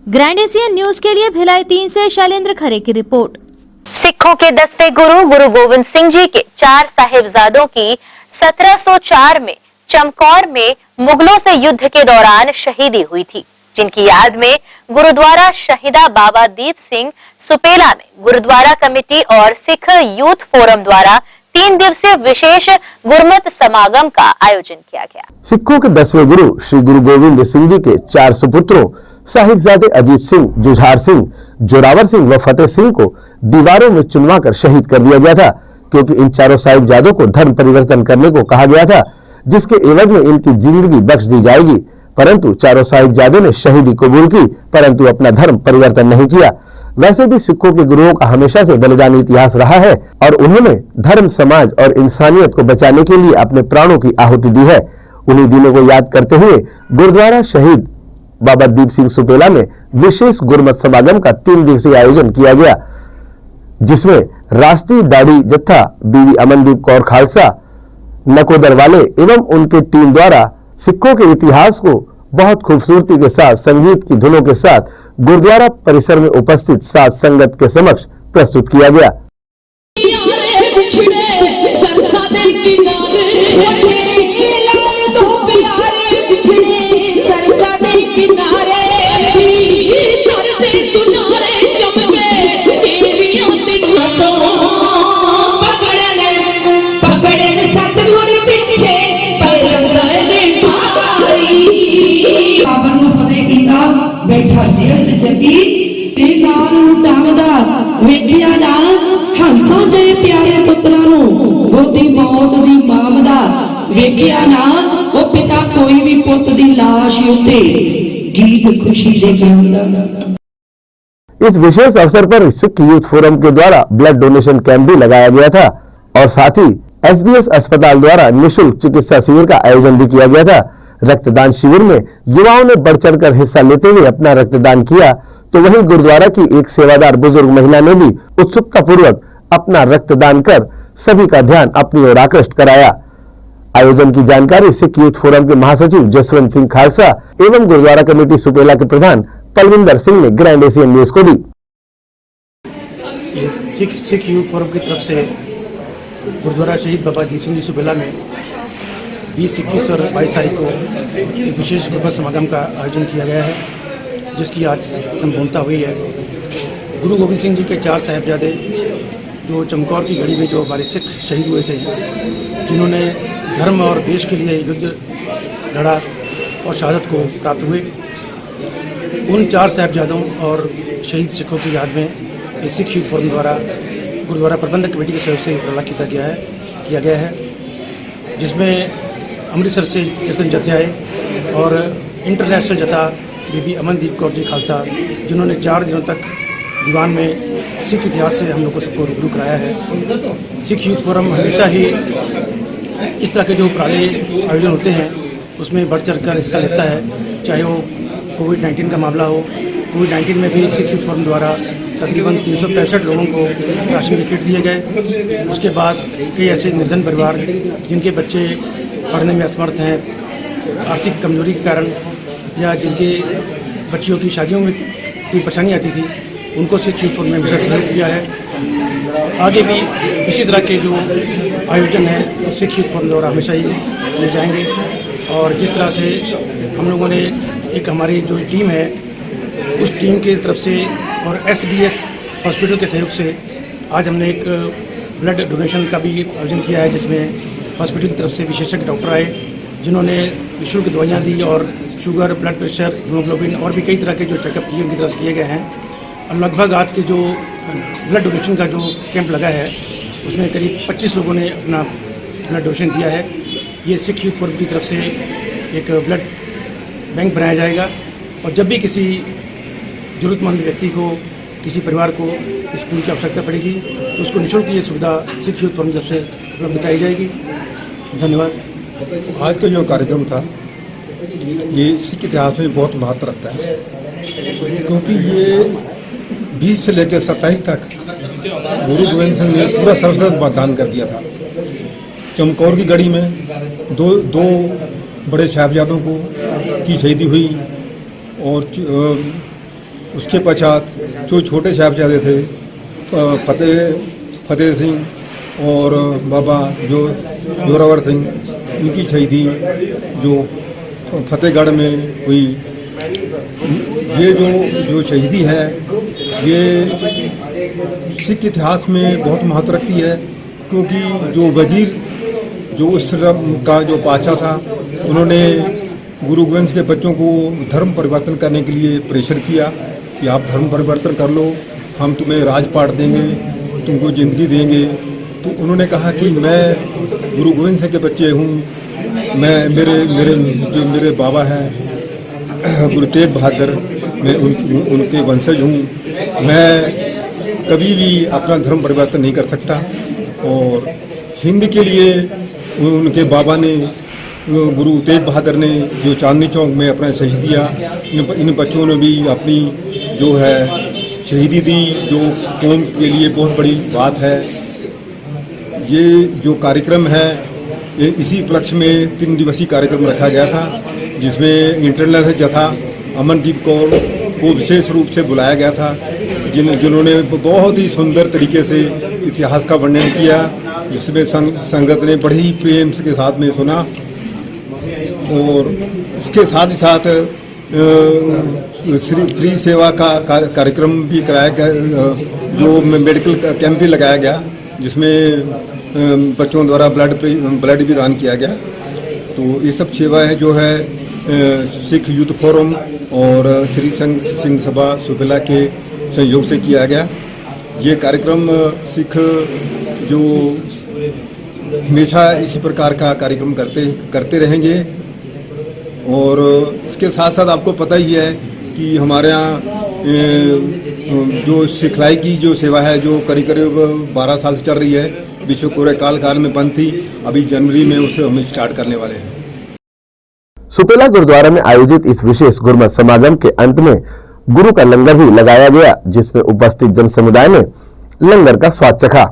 ग्रैंड एशियन न्यूज के लिए भिलाई 3 से शैलेंद्र खरे की रिपोर्ट। सिखों के 10वें गुरु गुरु गोविंद सिंह जी के 4 साहिबजादों की 1704 में चमकौर में मुगलों से युद्ध के दौरान शहीदी हुई थी, जिनकी याद में गुरुद्वारा शहीदा बाबा दीप सिंह सुपेला में गुरुद्वारा कमेटी और सिख यूथ फोरम द्वारा 3 दिवसीय विशेष गुरमत समागम का आयोजन किया गया। सिखों के 10वें गुरु श्री गुरु गोविंद सिंह जी के 4 सुपुत्रों साहिबजादे अजीत सिंह, जुझार सिंह, जोरावर सिंह व फतेह सिंह को दीवारों में चुनवा कर शहीद कर दिया गया था, क्योंकि इन चारों साहिबजादों को धर्म परिवर्तन करने को कहा गया था, जिसके एवज में इनकी जिंदगी बख्श दी जाएगी। परंतु चारों साहिबजादों ने शहीदी कबूल की, परंतु अपना धर्म परिवर्तन नहीं किया। वैसे भी सिखों के गुरुओं का हमेशा से बलिदानी इतिहास रहा है और उन्होंने धर्म, समाज और इंसानियत को बचाने के लिए अपने प्राणों की आहुति दी है। उन्हीं दिनों को याद करते हुए गुरुद्वारा शहीद बाबा दीप सिंह सुपेला में विशेष गुरमत समागम का 3 दिवसीय आयोजन किया गया, जिसमें राष्ट्रीय दाढ़ी जत्था बीबी अमनदीप कौर खालसा नकोदर वाले एवं उनके टीम द्वारा सिखों के इतिहास को बहुत खूबसूरती के साथ संगीत की धुनों के साथ गुरुद्वारा परिसर में उपस्थित साध संगत के समक्ष प्रस्तुत किया गया। बैठा जेल च जगी लाल टांगदा वेखिया ना हंसा जे प्यारे पुत्रा नु गोदी मौत दी मामदा वेखिया ना वो पिता कोई भी पुत दी लाश उत्ते गीत खुशी दे गांदा। इस विशेष अवसर पर सिख यूथ फोरम के द्वारा ब्लड डोनेशन कैंप भी लगाया गया था और साथ ही SBS अस्पताल द्वारा निःशुल्क चिकित्सा शिविर का आयोजन भी किया गया था। रक्तदान शिविर में युवाओं ने बढ़ चढ़कर हिस्सा लेते हुए अपना रक्तदान किया, तो वहीं गुरुद्वारा की एक सेवादार बुजुर्ग महिला ने भी उत्सुकता पूर्वक अपना रक्तदान कर सभी का ध्यान अपनी ओर आकृष्ट कराया। आयोजन की जानकारी सिख यूथ फोरम के महासचिव जसवंत सिंह खालसा एवं गुरुद्वारा कमेटी सुपेला के प्रधान पलविंदर सिंह ने ग्रैंड एशियन न्यूज को दी। सिख यूथ फोरम की तरफ से गुरुद्वारा शहीद बाबा दीप सिंह जी सुपेला में 20, 21 और 22 तारीख को एक विशेष गुरुमत समागम का आयोजन किया गया है, जिसकी आज संपूर्णता हुई है। गुरु गोविंद सिंह जी के 4 साहिबजादे जो चमकौर की गढ़ी में जो हमारे सिख शहीद हुए थे, जिन्होंने धर्म और देश के लिए युद्ध लड़ा और शहादत को प्राप्त हुए, उन 4 साहिबजादों और शहीद सिखों की याद में इस सिख यूथ फोरम द्वारा गुरुद्वारा प्रबंधक कमेटी के सहयोग से उपलब्ध किया गया है, जिसमें अमृतसर से जसवंत जथे आए और इंटरनेशनल जथा बीबी अमनदीप कौर जी खालसा, जिन्होंने 4 दिनों तक दीवान में सिख इतिहास से हम लोग को सबको रूबरू कराया है। सिख यूथ फोरम हमेशा ही इस तरह के जो पुराने आयोजन होते हैं उसमें बढ़ चढ़ कर हिस्सा लेता है, चाहे वो कोविड-19 का मामला हो। कोविड-19 में भी सिख यूथ फोरम द्वारा तकरीबन 365 लोगों को राशन के किट दिए गए। उसके बाद कई ऐसे निर्धन परिवार जिनके बच्चे पढ़ने में असमर्थ हैं, आर्थिक कमजोरी के कारण, या जिनके बच्चियों की शादियों में कोई परेशानी आती थी, उनको सिख यूथ फोरम ने हमेशा सहयोग किया है। आगे भी इसी तरह के जो आयोजन है तो सिख यूथ फोरम द्वारा हमेशा ही किए जाएंगे। और जिस तरह से हम लोगों ने एक हमारी जो टीम है उस टीम की तरफ से और SBS हॉस्पिटल के सहयोग से आज हमने एक ब्लड डोनेशन का भी आयोजन किया है, जिसमें हॉस्पिटल की तरफ से विशेषज्ञ डॉक्टर आए, जिन्होंने निःशुल्क दवाइयाँ दी और शुगर, ब्लड प्रेशर, हीमोग्लोबिन और भी कई तरह के जो चेकअप किए उनकी तरफ से किए गए हैं। और लगभग आज के जो ब्लड डोनेशन का जो कैंप लगा है उसमें करीब 25 लोगों ने अपना ब्लड डोनेशन किया है। ये सिख यूथ फोरम की तरफ से एक ब्लड बैंक बनाया जाएगा और जब भी किसी ज़रूरतमंद व्यक्ति को, किसी परिवार को इस खून की आवश्यकता पड़ेगी तो उसको निःशुल्क ये सुविधा सिख यूथ फोरम की तरफ से उपलब्ध कराई जाएगी। धन्यवाद। आज का जो कार्यक्रम था ये सिख इतिहास में बहुत महत्व रखता है, क्योंकि ये 20 से लेकर 27 तक गुरु गोविंद सिंह ने पूरा सर्वस्व मतदान कर दिया था। चमकौर की गढ़ी में दो बड़े साहिबजादों को की शहीदी हुई और उसके पश्चात जो छोटे साहिबजादे थे फतेह सिंह और बाबा जोरावर सिंह, इनकी शहीदी जो फतेहगढ़ में हुई। ये जो शहीदी है ये सिख इतिहास में बहुत महत्व रखती है, क्योंकि जो वजीर जो उस का जो बादशाह था, उन्होंने गुरु गोविंद के बच्चों को धर्म परिवर्तन करने के लिए प्रेशर किया कि आप धर्म परिवर्तन कर लो, हम तुम्हें राजपाट देंगे, तुमको ज़िंदगी देंगे। तो उन्होंने कहा कि मैं गुरु गोविंद सिंह के बच्चे हूँ, मैं मेरे बाबा हैं गुरु तेग बहादुर, मैं उनके वंशज हूँ, मैं कभी भी अपना धर्म परिवर्तन नहीं कर सकता। और हिंद के लिए उनके बाबा ने, गुरु तेग बहादुर ने जो चांदनी चौक में अपना शहीद दिया, इन बच्चों ने भी अपनी जो है शहीदी दी, जो कौम के लिए बहुत बड़ी बात है। ये जो कार्यक्रम है ये इसी उपलक्ष्य में 3 दिवसीय कार्यक्रम रखा गया था, जिसमें इंटरनल जथा अमनदीप कौर को विशेष रूप से बुलाया गया था, जिन्होंने बहुत ही सुंदर तरीके से इतिहास का वर्णन किया, जिसमें संगत ने बड़े ही प्रेम के साथ में सुना। और इसके साथ ही साथ फ्री सेवा का कार्यक्रम भी कराया गया, जो मेडिकल कैंप भी लगाया गया, जिसमें बच्चों द्वारा ब्लड भी दान किया गया। तो ये सब सेवाएं जो है सिख यूथ फोरम और श्री संघ सिंह सभा सुपेला के सहयोग से किया गया। ये कार्यक्रम सिख जो हमेशा इसी प्रकार का कार्यक्रम करते रहेंगे। और इसके साथ साथ आपको पता ही है कि हमारे यहाँ जो सिखलाई की जो सेवा है, जो करीब 12 साल से चल रही है, विश्व कोरोना काल में बंद थी, अभी जनवरी में उसे हम स्टार्ट करने वाले हैं। सुपेला गुरुद्वारा में आयोजित इस विशेष गुरमत समागम के अंत में गुरु का लंगर भी लगाया गया, जिसमें उपस्थित जन समुदाय ने लंगर का स्वाद चखा।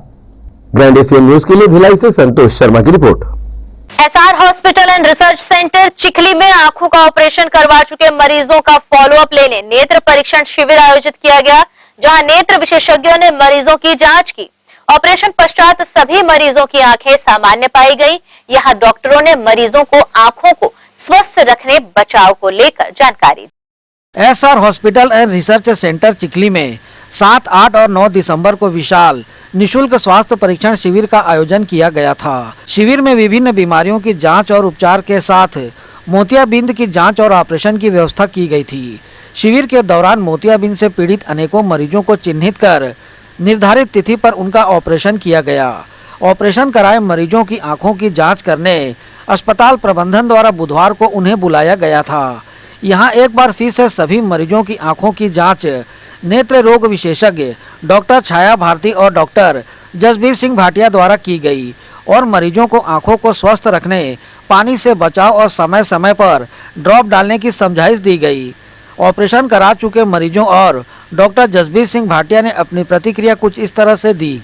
ग्रैंड एशियन न्यूज के लिए भिलाई से संतोष शर्मा की report. SR hospital and research centre Chikhli में आंखों का ऑपरेशन करवा चुके मरीजों का फॉलोअप लेने नेत्र परीक्षण शिविर आयोजित किया गया, जहां नेत्र विशेषज्ञों ने मरीजों की जांच की। ऑपरेशन पश्चात सभी मरीजों की आंखें सामान्य पाई गई। यहां डॉक्टरों ने मरीजों को आंखों को स्वस्थ रखने बचाव को लेकर जानकारी दी। SR hospital and research centre Chikhli में 7, 8 और 9 दिसंबर को विशाल निशुल्क स्वास्थ्य परीक्षण शिविर का आयोजन किया गया था। शिविर में विभिन्न बीमारियों की जांच और उपचार के साथ मोतियाबिंद की जांच और ऑपरेशन की व्यवस्था की गई थी। शिविर के दौरान मोतियाबिंद से पीड़ित अनेकों मरीजों को चिन्हित कर निर्धारित तिथि पर उनका ऑपरेशन किया गया। ऑपरेशन कराए मरीजों की आंखों की जाँच करने अस्पताल प्रबंधन द्वारा बुधवार को उन्हें बुलाया गया था। यहाँ एक बार फिर से सभी मरीजों की आंखों की जाँच नेत्र रोग विशेषज्ञ डॉक्टर छाया भारती और डॉक्टर जसबीर सिंह भाटिया द्वारा की गई और मरीजों को आंखों को स्वस्थ रखने, पानी से बचाव और समय समय पर ड्रॉप डालने की समझाइश दी गई। ऑपरेशन करा चुके मरीजों और डॉक्टर जसबीर सिंह भाटिया ने अपनी प्रतिक्रिया कुछ इस तरह से दी।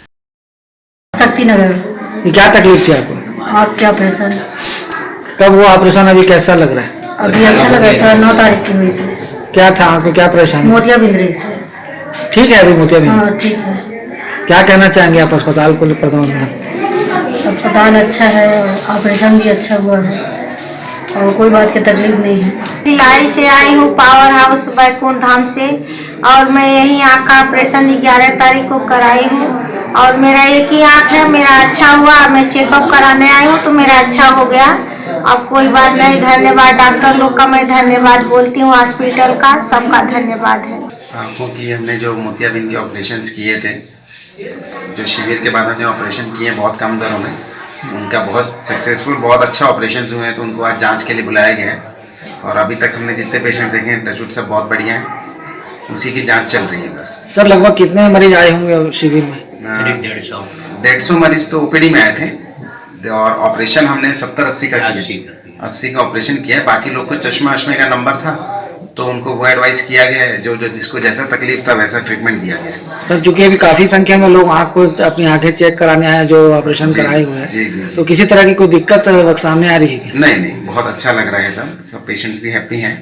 शक्ति नगर। क्या तकलीफ थी आपको? आपके ऑपरेशन कब हुआ ऑपरेशन? अभी कैसा लग रहा है? अभी अच्छा लगा सर। 9 तारीख की हुई से। क्या था आंख में, क्या परेशानी? मोतियाबिंद रही से। ठीक है अभी मोतियाबिंद? हाँ ठीक है। क्या कहना चाहेंगे आप अस्पताल को प्रबंधन? अस्पताल अच्छा है, ऑपरेशन भी अच्छा हुआ है और कोई बात की तकलीफ नहीं है। भिलाई से आई हूँ, पावर हाउस बैकुंठ धाम से, और मैं यही आँख का ऑपरेशन 11 तारीख को कराई हूँ और मेरा एक ही आँख है, मेरा अच्छा हुआ। मैं चेकअप कराने आई हूँ तो मेरा अच्छा हो गया। अब कोई बात नहीं, धन्यवाद डॉक्टर लोग का, मैं धन्यवाद बोलती हूँ, हॉस्पिटल का सबका धन्यवाद है। आँखों की हमने जो मोतियाबिंद के ऑपरेशंस किए थे, जो शिविर के बाद हमने ऑपरेशन किए बहुत कम दरों में, उनका बहुत सक्सेसफुल, बहुत अच्छा ऑपरेशन हुए हैं, तो उनको आज जांच के लिए बुलाया गया है। और अभी तक हमने जितने पेशेंट देखे हैं टचवुड सब बहुत बढ़िया हैं, उसी की जांच चल रही है बस। सर लगभग कितने मरीज आए होंगे शिविर में? 150 मरीज तो ओपीडी में आए थे और ऑपरेशन हमने 70-80 का किया, 80 का ऑपरेशन किया है। बाकी लोग को चश्मा वश्मे का नंबर था तो उनको वो एडवाइस किया गया है, जो जिसको जैसा तकलीफ था वैसा ट्रीटमेंट दिया गया है। सर चूंकि अभी काफी संख्या में लोग आँख को अपनी आंखें चेक कराने आए जो ऑपरेशन कराए हुए हैं, जी जी, तो किसी तरह की कोई दिक्कत सामने आ रही है? नहीं, बहुत अच्छा लग रहा है। सब पेशेंट्स भी हैप्पी हैं,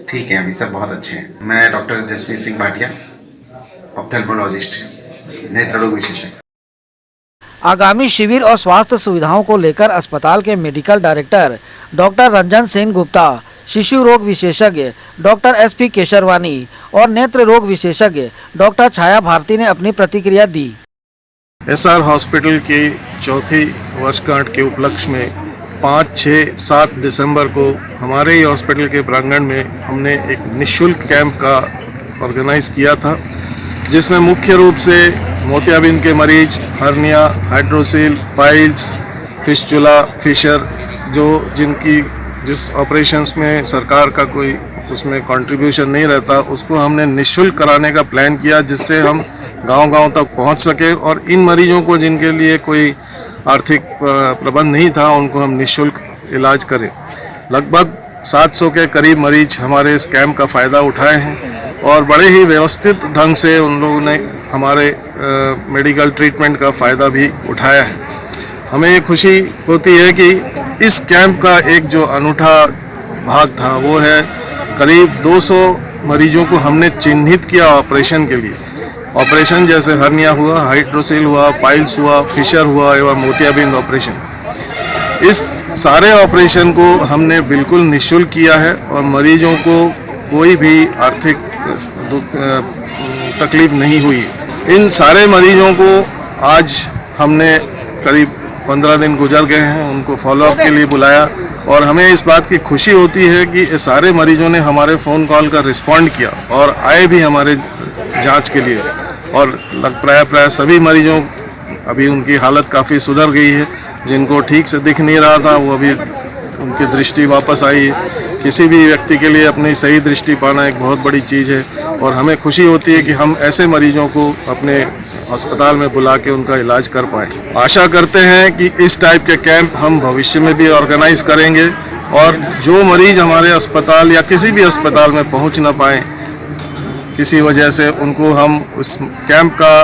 ठीक है, अभी सब बहुत अच्छे हैं। मैं डॉक्टर जसबीर सिंह भाटिया, ऑप्थेल्मोलॉजिस्ट, नेत्र रोग विशेषज्ञ। आगामी शिविर और स्वास्थ्य सुविधाओं को लेकर अस्पताल के medical director doctor Ranjan Sen Gupta, शिशु रोग विशेषज्ञ डॉक्टर SP केशरवानी और नेत्र रोग विशेषज्ञ डॉक्टर छाया भारती ने अपनी प्रतिक्रिया दी। एसआर हॉस्पिटल के चौथी वर्षगांठ के उपलक्ष्य में 5, 6, 7 दिसंबर को हमारे ही हॉस्पिटल के प्रांगण में हमने एक निःशुल्क कैंप का ऑर्गेनाइज किया था, जिसमें मुख्य रूप से मोतियाबिंद के मरीज, hernia, hydrocele, piles, fistula, fissure, जिस ऑपरेशंस में सरकार का कोई उसमें कंट्रीब्यूशन नहीं रहता, उसको हमने निःशुल्क कराने का प्लान किया, जिससे हम गांव-गांव तक पहुंच सके और इन मरीजों को जिनके लिए कोई आर्थिक प्रबंध नहीं था, उनको हम निःशुल्क इलाज करें। लगभग 700 के करीब मरीज हमारे इस कैंप का फ़ायदा उठाए हैं और बड़े ही व्यवस्थित ढंग से उन लोगों ने हमारे मेडिकल ट्रीटमेंट का फ़ायदा भी उठाया है। हमें ये खुशी होती है कि इस कैंप का एक जो अनूठा भाग था वो है करीब 200 मरीजों को हमने चिन्हित किया ऑपरेशन के लिए। ऑपरेशन जैसे हर्निया हुआ, हाइड्रोसील हुआ, पाइल्स हुआ, फिशर हुआ एवं मोतियाबिंद ऑपरेशन। इस सारे ऑपरेशन को हमने बिल्कुल निःशुल्क किया है और मरीजों को कोई भी आर्थिक तकलीफ नहीं हुई। इन सारे मरीजों को आज हमने करीब 15 दिन गुजर गए हैं, उनको फॉलोअप के लिए बुलाया और हमें इस बात की खुशी होती है कि ये सारे मरीजों ने हमारे फ़ोन कॉल का रिस्पॉन्ड किया और आए भी हमारे जांच के लिए। और प्राय सभी मरीजों अभी उनकी हालत काफ़ी सुधर गई है। जिनको ठीक से दिख नहीं रहा था वो अभी उनकी दृष्टि वापस आई है। किसी भी व्यक्ति के लिए अपनी सही दृष्टि पाना एक बहुत बड़ी चीज़ है और हमें खुशी होती है कि हम ऐसे मरीजों को अपने अस्पताल में बुला के उनका इलाज कर पाएँ। आशा करते हैं कि इस टाइप के कैंप हम भविष्य में भी ऑर्गेनाइज करेंगे और जो मरीज हमारे अस्पताल या किसी भी अस्पताल में पहुंच ना पाए किसी वजह से, उनको हम उस कैंप का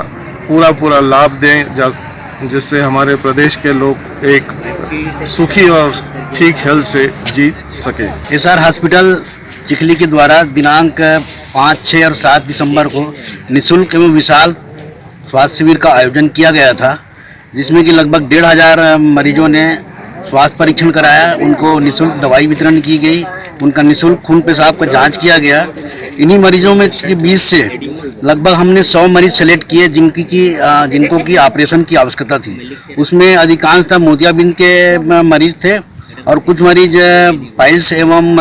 पूरा लाभ दें, जिससे हमारे प्रदेश के लोग एक सुखी और ठीक हेल्थ से जी सके। एसआर हॉस्पिटल चिखली के द्वारा दिनांक 5, 6 और 7 दिसंबर को निःशुल्क एवं विशाल स्वास्थ्य शिविर का आयोजन किया गया था, जिसमें कि लगभग 1,500 मरीजों ने स्वास्थ्य परीक्षण कराया, उनको निःशुल्क दवाई वितरण की गई, उनका निःशुल्क खून पेशाब का जांच किया गया। इन्हीं मरीजों में 20 से लगभग हमने 100 मरीज सेलेक्ट किए जिनको की ऑपरेशन की आवश्यकता थी। उसमें अधिकांशतः मोतियाबिंद के मरीज थे और कुछ मरीज पाइल्स एवं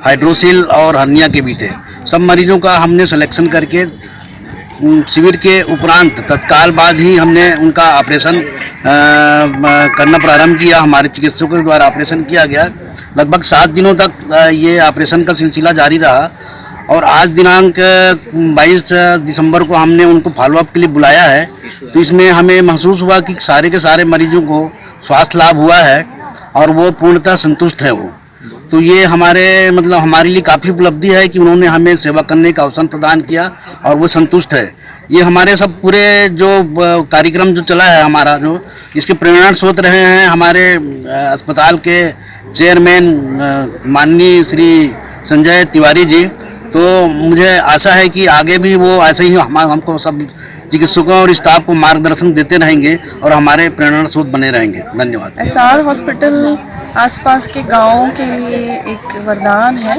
हाइड्रोसिल और हर्निया के भी थे। सब मरीजों का हमने सिलेक्शन करके शिविर के उपरांत तत्काल बाद ही हमने उनका ऑपरेशन करना प्रारंभ किया। हमारे चिकित्सकों के द्वारा ऑपरेशन किया गया। लगभग 7 दिनों तक ये ऑपरेशन का सिलसिला जारी रहा और आज दिनांक 22 दिसंबर को हमने उनको फॉलोअप के लिए बुलाया है। तो इसमें हमें महसूस हुआ कि सारे के सारे मरीजों को स्वास्थ्य लाभ हुआ है और वो पूर्णतः संतुष्ट है वो। तो ये हमारे लिए काफ़ी उपलब्धि है कि उन्होंने हमें सेवा करने का अवसर प्रदान किया और वो संतुष्ट है। ये हमारे सब पूरे जो कार्यक्रम जो चला है हमारा, जो इसके प्रेरणा स्रोत रहे हैं हमारे अस्पताल के चेयरमैन माननीय श्री संजय तिवारी जी। तो मुझे आशा है कि आगे भी वो ऐसे ही हमको सब चिकित्सकों और स्टाफ को मार्गदर्शन देते रहेंगे और हमारे प्रेरणा स्रोत बने रहेंगे। धन्यवाद। एसआर हॉस्पिटल आसपास के गांवों के लिए एक वरदान है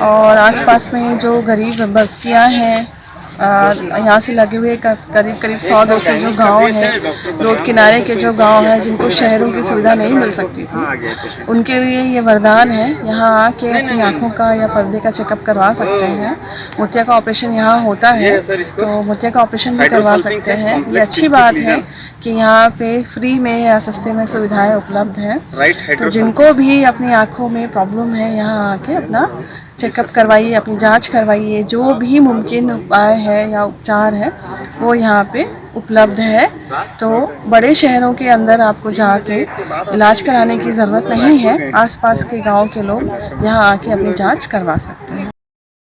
और आसपास में जो गरीब बस्तियां हैं, यहाँ से लगे हुए करीब 100-200 जो गांव हैं, रोड किनारे के जो गांव हैं जिनको शहरों की सुविधा नहीं मिल सकती थी, उनके लिए ये वरदान है। यहाँ आके अपनी आँखों का या पर्दे का चेकअप करवा सकते हैं। मोतिया का ऑपरेशन यहाँ होता है तो मोतिया का ऑपरेशन भी करवा सकते हैं। ये अच्छी बात है कि यहाँ पे फ्री में या सस्ते में सुविधाएं उपलब्ध हैं। तो जिनको भी अपनी आँखों में प्रॉब्लम है यहाँ आके अपना चेकअप करवाइए, अपनी जांच करवाइए। जो भी मुमकिन उपाय है या उपचार है वो यहाँ पे उपलब्ध है। तो बड़े शहरों के अंदर आपको जाके इलाज कराने की ज़रूरत नहीं है। आसपास के गांव के लोग यहाँ आके अपनी जांच करवा सकते हैं।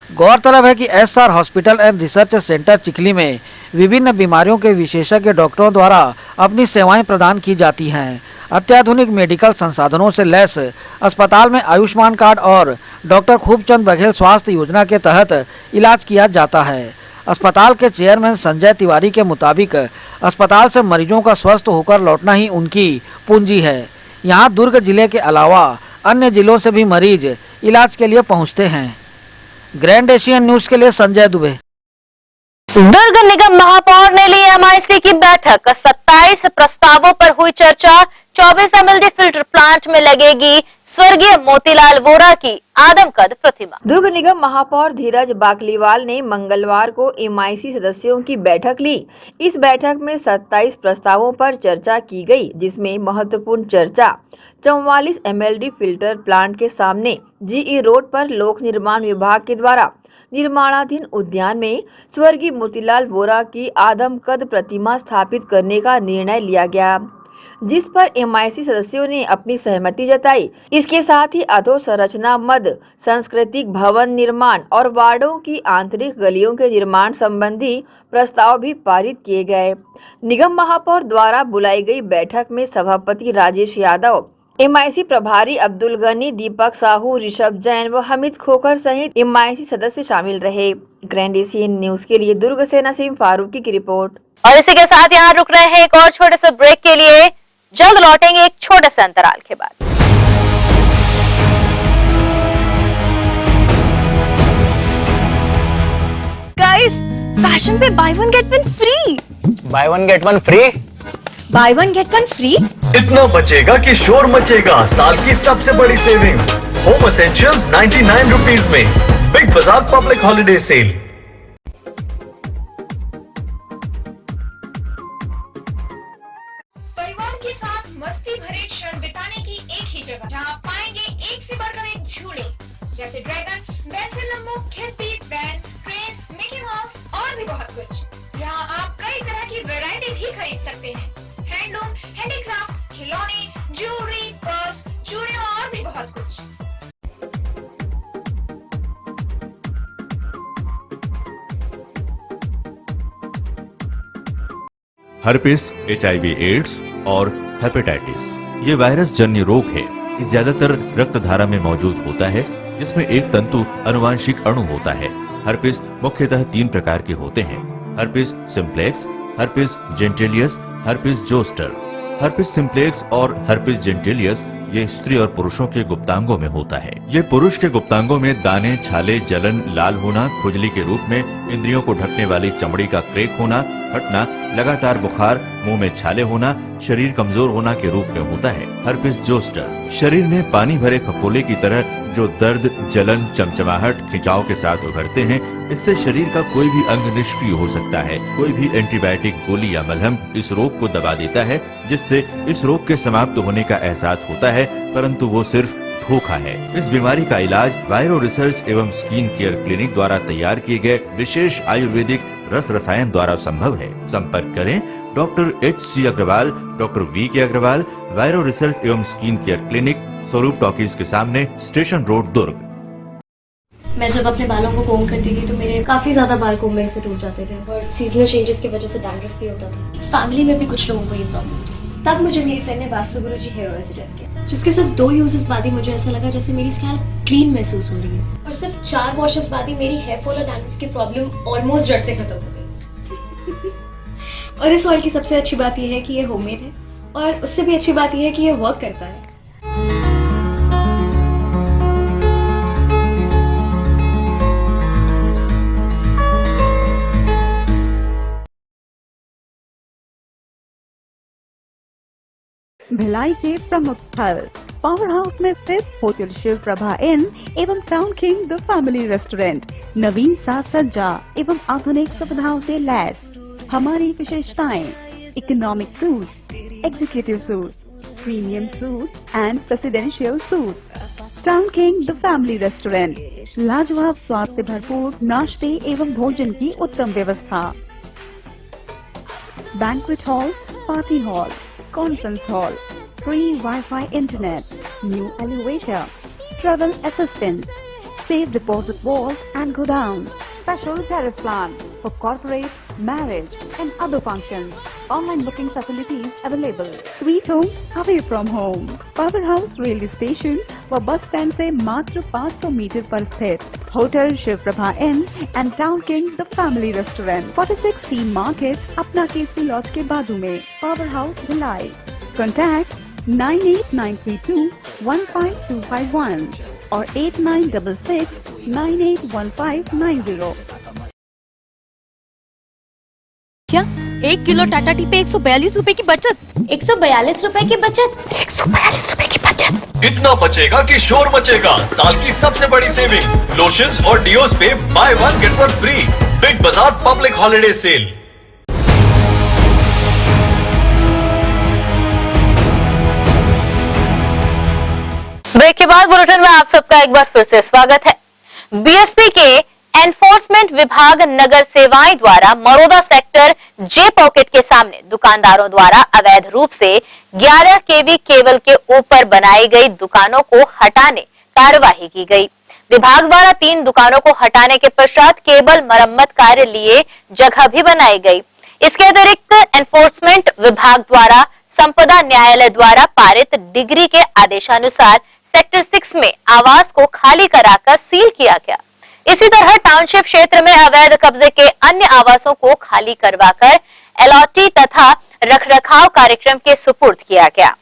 गौरतलब है कि SR hospital and research centre Chikhli में विभिन्न बीमारियों के विशेषज्ञ डॉक्टरों द्वारा अपनी सेवाएं प्रदान की जाती हैं। अत्याधुनिक मेडिकल संसाधनों से लैस अस्पताल में आयुष्मान कार्ड और डॉक्टर खूबचंद बघेल स्वास्थ्य योजना के तहत इलाज किया जाता है। अस्पताल के चेयरमैन संजय तिवारी के मुताबिक अस्पताल से मरीजों का स्वस्थ होकर लौटना ही उनकी पूंजी है। यहाँ दुर्ग जिले के अलावा अन्य जिलों से भी मरीज इलाज के लिए पहुँचते हैं। ग्रैंड एशियन न्यूज के लिए संजय दुबे। दुर्ग निगम महापौर ने ली एमआईसी की बैठक। 27 प्रस्तावों पर हुई चर्चा। 24 एमएलडी फिल्टर प्लांट में लगेगी स्वर्गीय मोतीलाल वोरा की आदमकद प्रतिमा। दुर्ग निगम महापौर धीरज बाकलीवाल ने मंगलवार को एमआईसी सदस्यों की बैठक ली। इस बैठक में 27 प्रस्तावों पर चर्चा की गई, जिसमें महत्वपूर्ण चर्चा 44 एमएलडी फिल्टर प्लांट के सामने जीई रोड पर लोक निर्माण विभाग के द्वारा निर्माणाधीन उद्यान में स्वर्गीय मोतीलाल वोरा की आदमकद प्रतिमा स्थापित करने का निर्णय लिया गया, जिस पर एमआईसी सदस्यों ने अपनी सहमति जताई। इसके साथ ही अधोसंरचना मद सांस्कृतिक भवन निर्माण और वार्डों की आंतरिक गलियों के निर्माण संबंधी प्रस्ताव भी पारित किए गए। निगम महापौर द्वारा बुलाई गई बैठक में सभापति राजेश यादव, एमआईसी प्रभारी अब्दुल गनी, दीपक साहू, ऋषभ जैन व हमिद खोखर सहित एमआईसी सदस्य शामिल रहे। ग्रैंड एशियन न्यूज के लिए दुर्ग से नसीम फारूकी की रिपोर्ट। और इसी के साथ यहाँ रुक रहे हैं एक और छोटे से ब्रेक के लिए। जल्द लौटेंगे एक छोटे से अंतराल के बाद। गाइस, फैशन पे by one get one free. By one get one free? By one get one free? इतना बचेगा कि शोर मचेगा। साल की सबसे बड़ी सेविंग्स होम एसेंशियल्स 99 रुपीज में big Bazaar public holiday cell. परिवार के साथ मस्ती भरे क्षण बिताने की एक ही जगह, जहां पाएंगे एक से बढ़कर एक झूले, जैसे ड्रैगन, बेंसिल लंबो, खिड़की, वैन, ट्रेन, मिकी माउस और भी बहुत कुछ। यहाँ आप कई तरह की वैरायटी भी खरीद सकते हैं। हैंडलूम, हैंडीक्राफ्ट, खिलौने, ज्वेलरी, पर्स, चूड़ियां और भी बहुत बहुत कुछ। हर्पिस, HIV एड्स और हेपेटाइटिस ये वायरस जन्य रोग है। ये ज्यादातर रक्त धारा में मौजूद होता है, जिसमें एक तंतु अनुवांशिक अणु होता है। हर्पिस मुख्यतः 3 प्रकार के होते हैं: herpes simplex, herpes genitalis, herpes zoster. Herpes simplex और हर्पिस जेंटिलियस ये स्त्री और पुरुषों के गुप्तांगों में होता है। ये पुरुष के गुप्तांगों में दाने, छाले, जलन, लाल होना, खुजली के रूप में, इंद्रियों को ढकने वाली चमड़ी का क्रेक होना, फटना, लगातार बुखार, मुंह में छाले होना, शरीर कमजोर होना के रूप में होता है। हर्पिस जोस्टर शरीर में पानी भरे फफोले की तरह जो दर्द, जलन, चमचमाहट, खिंचाव के साथ उभरते हैं। इससे शरीर का कोई भी अंग निष्क्रिय हो सकता है। कोई भी एंटीबायोटिक, गोली या मलहम इस रोग को दबा देता है, जिससे इस रोग के समाप्त होने का एहसास होता है, परंतु वो सिर्फ धोखा है। इस बीमारी का इलाज वायरो रिसर्च एवं स्किन केयर क्लिनिक द्वारा तैयार किए गए विशेष आयुर्वेदिक रस रसायन द्वारा संभव है। संपर्क करें doctor HC Agarwal, doctor VK Agarwal, viro research एवं skin care clinic, Swaroop talkies के सामने, स्टेशन रोड, दुर्ग। मैं जब अपने बालों को कोम करती थी तो मेरे काफी ज्यादा बाल कोम्बिंग से टूट जाते थे और सीजनल चेंजेस की वजह से डैंड्रफ भी होता था। फैमिली में भी कुछ लोगों को ये प्रॉब्लम थी। तब मुझे मेरी फ्रेंड ने वास्तु गुरुजी हेयर ऑयल सजेस्ट किया, जिसके सिर्फ 2 यूजेस बाद ही मुझे ऐसा लगा जैसे मेरी स्कैल्प क्लीन महसूस हो रही है और सिर्फ 4 वॉशेस बाद ही मेरी हेयर फॉल और डैंड्रफ की प्रॉब्लम ऑलमोस्ट जड़ से खत्म हो गई। और इस ऑयल की सबसे अच्छी बात यह है कि ये होममेड है और उससे भी अच्छी बात यह है कि ये वर्क करता है। भिलाई के प्रमुख स्थल पावर हाउस में स्थित होटल शिव प्रभा इन एवं Town king the family restaurant नवीन साज सज्जा एवं आधुनिक सुविधाओं से लैस। हमारी विशेषताएं: economic suite, executive suite, premium suite and presidential suite. Town king the family restaurant, लाजवाब स्वाद से भरपूर नाश्ते एवं भोजन की उत्तम व्यवस्था। Banquet hall, party hall, conference hall, free Wi-Fi internet, new elevator, travel assistance, safe deposit vault and godown, special tariff plan for corporate, marriage and other functions. Online booking facilities available. Sweet home away from home. Power House railway station व bus stand से मात्र 500 metre पर स्थित hotel Shiv Prabha inn and town king the family restaurant, 46 T market, अपना KC laws के बाजू में। Power house Bhilai. Contact 98932 15251 और 8966 981590। क्या 1 किलो टाटा टी पे 142 रुपए की बचत? 142 रुपए की बचत? 142 रुपए की बचत। इतना बचेगा कि शोर मचेगा। साल की सबसे बड़ी सेविंग्स लोशंस और डियोस पे bye 1 gate 1 free. Big Bazaar public holiday cell. Break के बाद बुलेटिन में आप सबका एक बार फिर से स्वागत है। BSP के एनफोर्समेंट विभाग नगर सेवाएं द्वारा मरोदा सेक्टर J पॉकेट के सामने दुकानदारों द्वारा अवैध रूप से 11 kV केबल के ऊपर बनाई गई दुकानों को हटाने कार्यवाही की गई। विभाग द्वारा 3 दुकानों को हटाने के पश्चात केबल मरम्मत कार्य लिए जगह भी बनाई गई। इसके अतिरिक्त एनफोर्समेंट विभाग द्वारा संपदा न्यायालय द्वारा पारित डिग्री के आदेशानुसार सेक्टर 6 में आवास को खाली कराकर सील किया गया। इसी तरह टाउनशिप क्षेत्र में अवैध कब्जे के अन्य आवासों को खाली करवाकर अलॉटी तथा रखरखाव कार्यक्रम के सुपुर्द किया गया।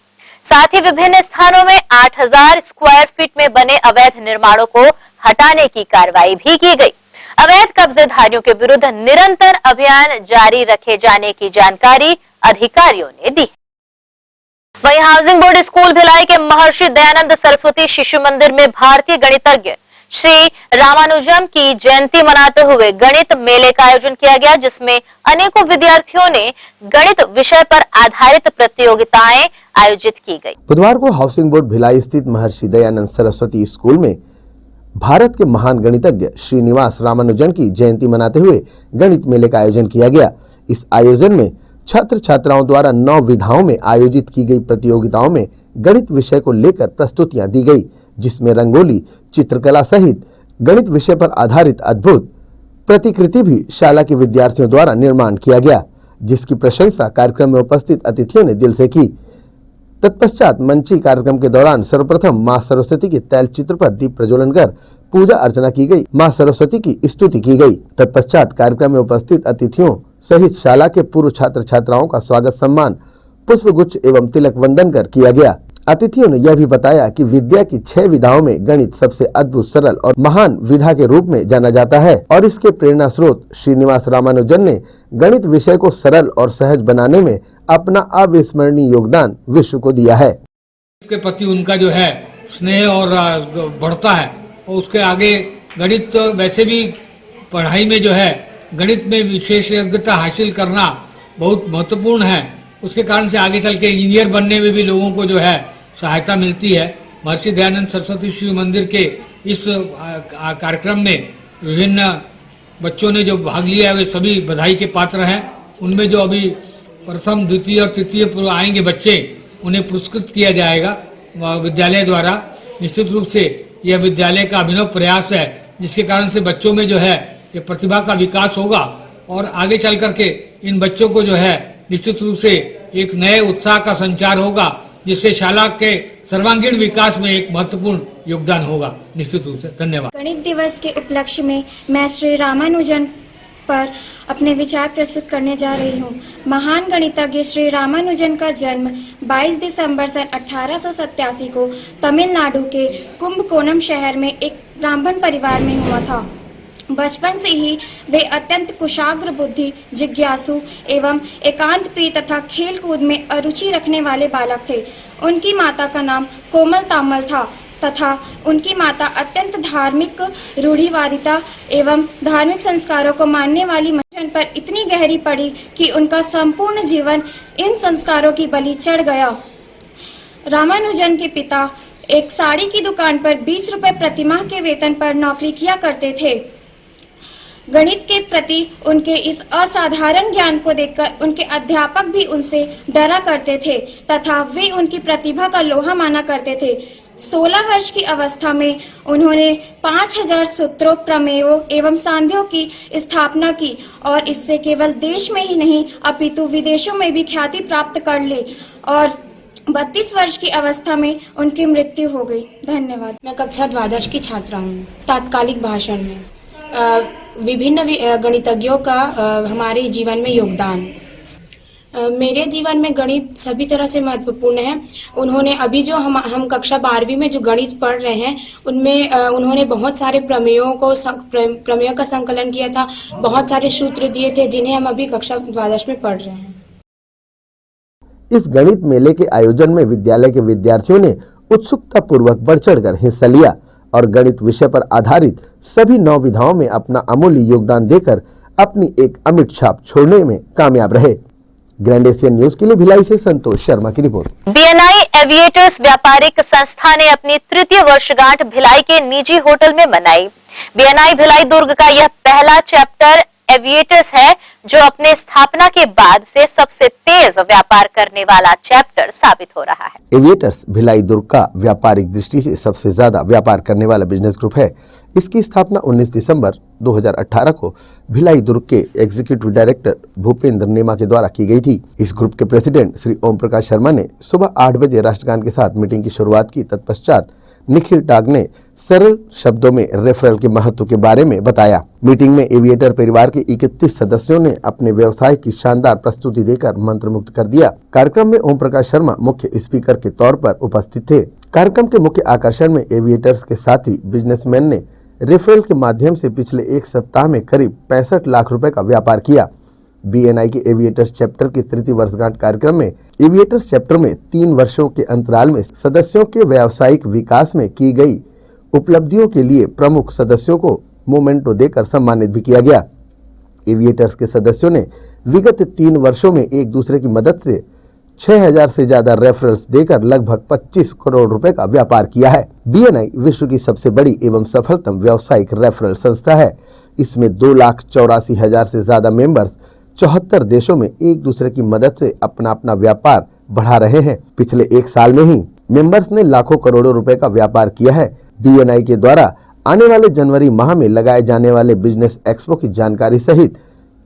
साथ ही विभिन्न स्थानों में 8000 स्क्वायर फीट में बने अवैध निर्माणों को हटाने की कार्रवाई भी की गई। अवैध कब्जेधारियों के विरुद्ध निरंतर अभियान जारी रखे जाने की जानकारी अधिकारियों ने दी। वहीं हाउसिंग बोर्ड स्कूल भिलाई के महर्षि दयानंद सरस्वती शिशु मंदिर में भारतीय गणितज्ञ श्री रामानुजम की जयंती मनाते हुए गणित मेले का आयोजन किया गया, जिसमें अनेकों विद्यार्थियों ने गणित विषय पर आधारित प्रतियोगिताएं आयोजित की गई। बुधवार को हाउसिंग बोर्ड भिलाई स्थित महर्षि दयानंद सरस्वती स्कूल में भारत के महान गणितज्ञ श्रीनिवास रामानुजन की जयंती मनाते हुए गणित मेले का आयोजन किया गया। इस आयोजन में छात्र छात्राओं द्वारा 9 विधाओं में आयोजित की गई प्रतियोगिताओं में गणित विषय को लेकर प्रस्तुतियां दी गई, जिसमें रंगोली, चित्रकला सहित गणित विषय पर आधारित अद्भुत प्रतिकृति भी शाला के विद्यार्थियों द्वारा निर्माण किया गया, जिसकी प्रशंसा कार्यक्रम में उपस्थित अतिथियों ने दिल से की। तत्पश्चात मंची कार्यक्रम के दौरान सर्वप्रथम मां सरस्वती के तैल चित्र पर दीप प्रज्वलन कर पूजा अर्चना की गई, मां सरस्वती की स्तुति की गई। तत्पश्चात कार्यक्रम में उपस्थित अतिथियों सहित शाला के पूर्व छात्र छात्राओं का स्वागत सम्मान, पुष्पगुच्छ एवं तिलक वंदन कर किया गया। अतिथियों ने यह भी बताया कि विद्या की 6 विधाओं में गणित सबसे अद्भुत, सरल और महान विधा के रूप में जाना जाता है और इसके प्रेरणा स्रोत श्रीनिवास रामानुजन ने गणित विषय को सरल और सहज बनाने में अपना अविस्मरणीय योगदान विश्व को दिया है। इसके प्रति उनका जो है स्नेह और बढ़ता है और उसके आगे गणित तो वैसे भी पढ़ाई में जो है गणित में विशेषज्ञता हासिल करना बहुत महत्वपूर्ण है। उसके कारण से आगे चल के इंजीनियर बनने में भी लोगों को जो है सहायता मिलती है। महर्षि दयानंद सरस्वती शिव मंदिर के इस कार्यक्रम में विभिन्न बच्चों ने जो भाग लिया है वे सभी बधाई के पात्र हैं। उनमें जो अभी प्रथम, द्वितीय और तृतीय आएंगे बच्चे, उन्हें पुरस्कृत किया जाएगा विद्यालय द्वारा। निश्चित रूप से यह विद्यालय का अभिनव प्रयास है, जिसके कारण से बच्चों में जो है ये प्रतिभा का विकास होगा और आगे चल करके इन बच्चों को जो है निश्चित रूप से एक नए उत्साह का संचार होगा, जिससे शाला के सर्वांगीण विकास में एक महत्वपूर्ण योगदान होगा। निश्चित रूप से धन्यवाद। गणित दिवस के उपलक्ष्य में मैं श्री रामानुजन पर अपने विचार प्रस्तुत करने जा रही हूँ। महान गणितज्ञ श्री रामानुजन का जन्म 22 दिसंबर सन 1887 को तमिलनाडु के कुंभकोणम शहर में एक ब्राह्मण परिवार में हुआ था। बचपन से ही वे अत्यंत कुशाग्र बुद्धि, जिज्ञासु एवं एकांत प्रिय तथा खेल कूद में अरुचि रखने वाले बालक थे। उनकी माता का नाम कोमल तामल था तथा उनकी माता अत्यंत धार्मिक रूढ़िवादिता एवं धार्मिक संस्कारों को मानने वाली मन पर इतनी गहरी पड़ी कि उनका संपूर्ण जीवन इन संस्कारों की बलि चढ़ गया। रामानुजन के पिता एक साड़ी की दुकान पर 20 रुपए प्रतिमाह के वेतन पर नौकरी किया करते थे। गणित के प्रति उनके इस असाधारण ज्ञान को देखकर उनके अध्यापक भी उनसे डरा करते थे तथा वे उनकी प्रतिभा का लोहा माना करते थे। 16 वर्ष की अवस्था में उन्होंने 5000 सूत्रों, प्रमेयों एवं सांध्यों की स्थापना की और इससे केवल देश में ही नहीं अपितु विदेशों में भी ख्याति प्राप्त कर ली और 32 वर्ष की अवस्था में उनकी मृत्यु हो गई। धन्यवाद। मैं कक्षा द्वादश की छात्रा हूँ। तात्कालिक भाषण में विभिन्न गणितज्ञों का हमारे जीवन में योगदान। मेरे जीवन में गणित सभी तरह से महत्वपूर्ण है। उन्होंने अभी जो हम कक्षा 12वीं में जो गणित पढ़ रहे हैं उनमें उन्होंने बहुत सारे प्रमेयों का संकलन किया था, बहुत सारे सूत्र दिए थे जिन्हें हम अभी कक्षा द्वादश में पढ़ रहे हैं। इस गणित मेले के आयोजन में विद्यालय के विद्यार्थियों ने उत्सुकता पूर्वक बढ़ चढ़कर हिस्सा लिया और गणित विषय पर आधारित सभी 9 विधाओं में अपना अमूल्य योगदान देकर अपनी एक अमिट छाप छोड़ने में कामयाब रहे। ग्रैंड एशियन न्यूज के लिए भिलाई से संतोष शर्मा की रिपोर्ट। बीएनआई एविएटर्स व्यापारिक संस्था ने अपनी 3य वर्षगांठ भिलाई के निजी होटल में मनाई। बीएनआई भिलाई दुर्ग का यह पहला चैप्टर एविएटर्स है, जो अपने स्थापना के बाद से सबसे तेज व्यापार करने वाला चैप्टर साबित हो रहा है। एविएटर्स भिलाई दुर्ग का व्यापारिक दृष्टि से सबसे ज्यादा व्यापार करने वाला बिजनेस ग्रुप है। इसकी स्थापना 19 दिसंबर 2018 को भिलाई दुर्ग के एग्जीक्यूटिव डायरेक्टर भूपेंद्र नेमा के द्वारा की गई थी। इस ग्रुप के प्रेसिडेंट श्री ओम प्रकाश शर्मा ने सुबह 8 बजे राष्ट्रगान के साथ मीटिंग की शुरुआत की। तत्पश्चात निखिल टाग ने सरल शब्दों में रेफरल के महत्व के बारे में बताया। मीटिंग में एविएटर परिवार के 31 सदस्यों ने अपने व्यवसाय की शानदार प्रस्तुति देकर मंत्रमुग्ध कर दिया। कार्यक्रम में ओम प्रकाश शर्मा मुख्य स्पीकर के तौर पर उपस्थित थे। कार्यक्रम के मुख्य आकर्षण में एविएटर्स के साथ ही बिजनेसमैन ने रेफरल के माध्यम से पिछले 1 सप्ताह में करीब 65 लाख रुपए का व्यापार किया। बीएनआई के एविएटर्स चैप्टर की 3य वर्षगांठ कार्यक्रम में एविएटर्स चैप्टर में 3 वर्षों के अंतराल में सदस्यों के व्यावसायिक विकास में की गई उपलब्धियों के लिए प्रमुख सदस्यों को मोमेंटो देकर सम्मानित भी किया गया। एविएटर्स के सदस्यों ने विगत 3 वर्षों में एक दूसरे की मदद से 6000 से ज्यादा रेफरल्स देकर लगभग 25 करोड़ रुपए का व्यापार किया है। बीएनआई विश्व की सबसे बड़ी एवं सफलतम व्यावसायिक रेफरल संस्था है। इसमें 2,84,000 से ज्यादा मेंबर्स 74 देशों में एक दूसरे की मदद से अपना व्यापार बढ़ा रहे हैं। पिछले 1 साल में ही मेंबर्स ने लाखों करोड़ों रुपए का व्यापार किया है। बीएनआई के द्वारा आने वाले जनवरी माह में लगाए जाने वाले बिजनेस एक्सपो की जानकारी सहित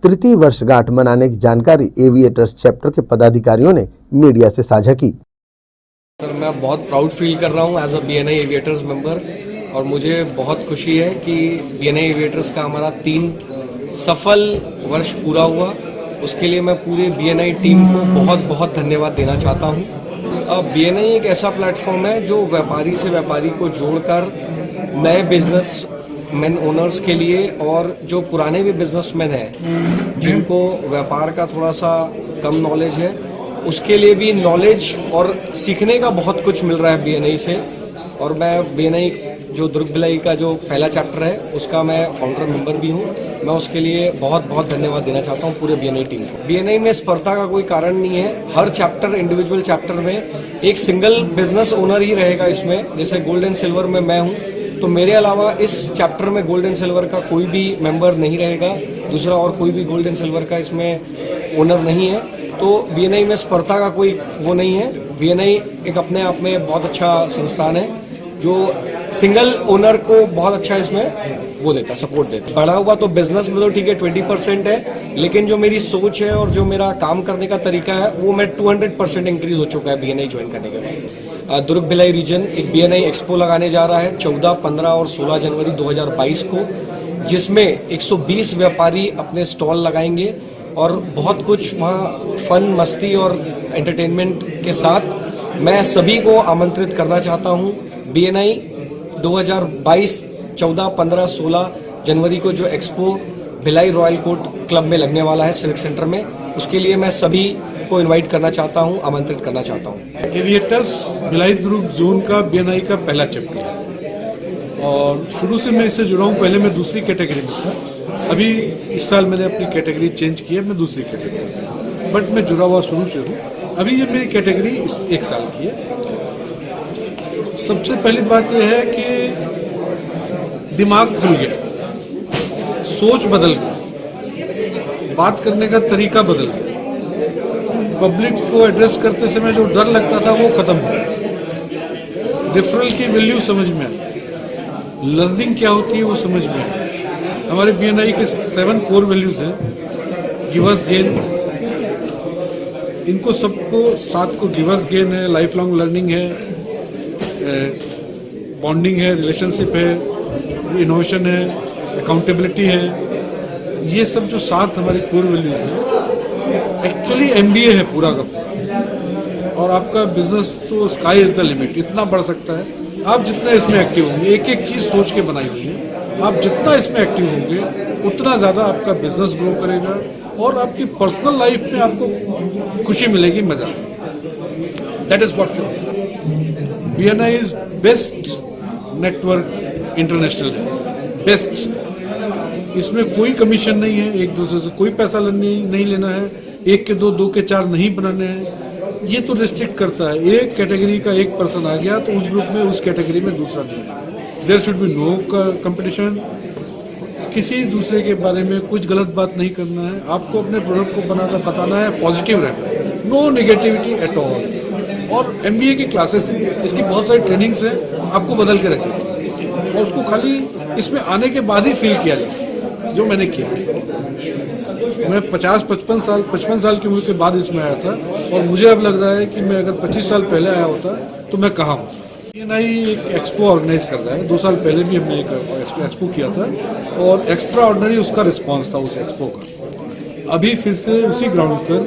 तृतीय वर्षगांठ मनाने की जानकारी एविएटर्स चैप्टर के पदाधिकारियों ने मीडिया से साझा की। सर, मैं बहुत प्राउड फील कर रहा हूँ as a BNI aviators member, और मुझे बहुत खुशी है कि बीएनआई एविएटर्स का हमारा 3 सफल वर्ष पूरा हुआ। उसके लिए मैं पूरे बीएनआई टीम को बहुत बहुत धन्यवाद देना चाहता हूँ। बीएनआई एक ऐसा प्लेटफॉर्म है जो व्यापारी से व्यापारी को जोड़कर नए बिजनेस मैन ओनर्स के लिए, और जो पुराने भी बिजनेसमैन हैं जिनको व्यापार का थोड़ा सा कम नॉलेज है, उसके लिए भी नॉलेज और सीखने का बहुत कुछ मिल रहा है बीएनआई से। और मैं बीएनआई जो दुर्ग भिलाई का जो पहला चैप्टर है उसका मैं फाउंडर मेंबर भी हूँ। मैं उसके लिए बहुत बहुत धन्यवाद देना चाहता हूँ पूरे बीएनआई टीम को। बीएनआई में स्पर्धा का कोई कारण नहीं है। हर चैप्टर, इंडिविजुअल चैप्टर में एक सिंगल बिजनेस ओनर ही रहेगा इसमें। जैसे गोल्ड एंड सिल्वर में मैं हूँ, तो मेरे अलावा इस चैप्टर में गोल्ड एंड सिल्वर का कोई भी मेंबर नहीं रहेगा, दूसरा और कोई भी गोल्ड एंड सिल्वर का इसमें ओनर नहीं है। तो बीएनआई में स्पर्धा का कोई वो नहीं है। बीएनआई एक अपने आप में बहुत अच्छा संस्थान है जो सिंगल ओनर को बहुत अच्छा इसमें वो देता, सपोर्ट देता। बढ़ा हुआ तो बिजनेस में तो ठीक है 20% है, लेकिन जो मेरी सोच है और जो मेरा काम करने का तरीका है वो मैं 200% इंक्रीज हो चुका है बीएनआई ज्वाइन करने के बाद। दुर्ग भिलाई रीजन एक बीएनआई एक्सपो लगाने जा रहा है 14, 15 और 16 जनवरी 2022 को, जिसमें 120 व्यापारी अपने स्टॉल लगाएंगे और बहुत कुछ वहाँ फन, मस्ती और एंटरटेनमेंट के साथ मैं सभी को आमंत्रित करना चाहता हूँ। बीएनआई 2022 14, 15, 16 जनवरी को जो expo Bhilai royal court club में लगने वाला है सिविक सेंटर में, उसके लिए मैं सभी को इनवाइट करना चाहता हूं, आमंत्रित करना चाहता हूं। एविएटर्स भिलाई दुर्ग जोन का बीएनआई का पहला चैप्टर है और शुरू से मैं इससे जुड़ा हूं। पहले मैं दूसरी कैटेगरी में था, अभी इस साल मैंने अपनी कैटेगरी चेंज की है, मैं दूसरी कैटेगरी में, बट मैं जुड़ा हुआ शुरू से हूँ। अभी ये मेरी कैटेगरी 1 साल की है। सबसे पहली बात यह है कि दिमाग खुल गया, सोच बदल गई, बात करने का तरीका बदल गया, पब्लिक को एड्रेस करते समय जो डर लगता था वो खत्म हो गया, रेफरल की वैल्यू समझ में आई, लर्निंग क्या होती है वो समझ में आई। हमारे बीएनआई के 7 कोर वैल्यूज हैं, गिवर्स गेन, इनको सबको 7 को गिवर्स गेन है, लाइफ लॉन्ग लर्निंग है, बॉन्डिंग है, रिलेशनशिप है, इनोवेशन है, अकाउंटेबिलिटी है। ये सब जो 7 हमारे कोर वैल्यूज हैं, एक्चुअली एमबीए है पूरा का पूरा। और आपका बिजनेस तो स्काई इज द लिमिट, इतना बढ़ सकता है आप जितना इसमें एक्टिव होंगे। एक एक चीज़ सोच के बनाई हुई है, आप जितना इसमें एक्टिव होंगे उतना ज़्यादा आपका बिजनेस ग्रो करेगा और आपकी पर्सनल लाइफ में आपको खुशी मिलेगी, मजा। That is what sure. BNI is best network international है, बेस्ट। इसमें कोई कमीशन नहीं है, एक दूसरे से कोई पैसा नहीं लेना है, 1 के 2, 2 के 4 नहीं बनाने हैं। ये तो रिस्ट्रिक्ट करता है, एक कैटेगरी का एक पर्सन आ गया तो उस ग्रुप में, उस कैटेगरी में दूसरा नहीं। There should be no competition, किसी दूसरे के बारे में कुछ गलत बात नहीं करना है। आपको अपने प्रोडक्ट को बताना है, पॉजिटिव रहना है, नो नेगेटिविटी एट ऑल। और एमबीए की क्लासेस हैं, इसकी बहुत सारी ट्रेनिंग्स हैं, आपको बदल के रखेंगे और उसको खाली इसमें आने के बाद ही फील किया जाए, जो मैंने किया। मैं 55 साल की उम्र के बाद इसमें आया था और मुझे अब लग रहा है कि मैं अगर 25 साल पहले आया होता तो मैं कहाँ हूँ। बीएनआई एक एक्सपो ऑर्गेनाइज कर रहा है, 2 साल पहले भी हमने एक एक्सपो किया था और एक्स्ट्रा ऑर्डिनरी उसका रिस्पॉन्स था उस एक्सपो का। अभी फिर से उसी ग्राउंड पर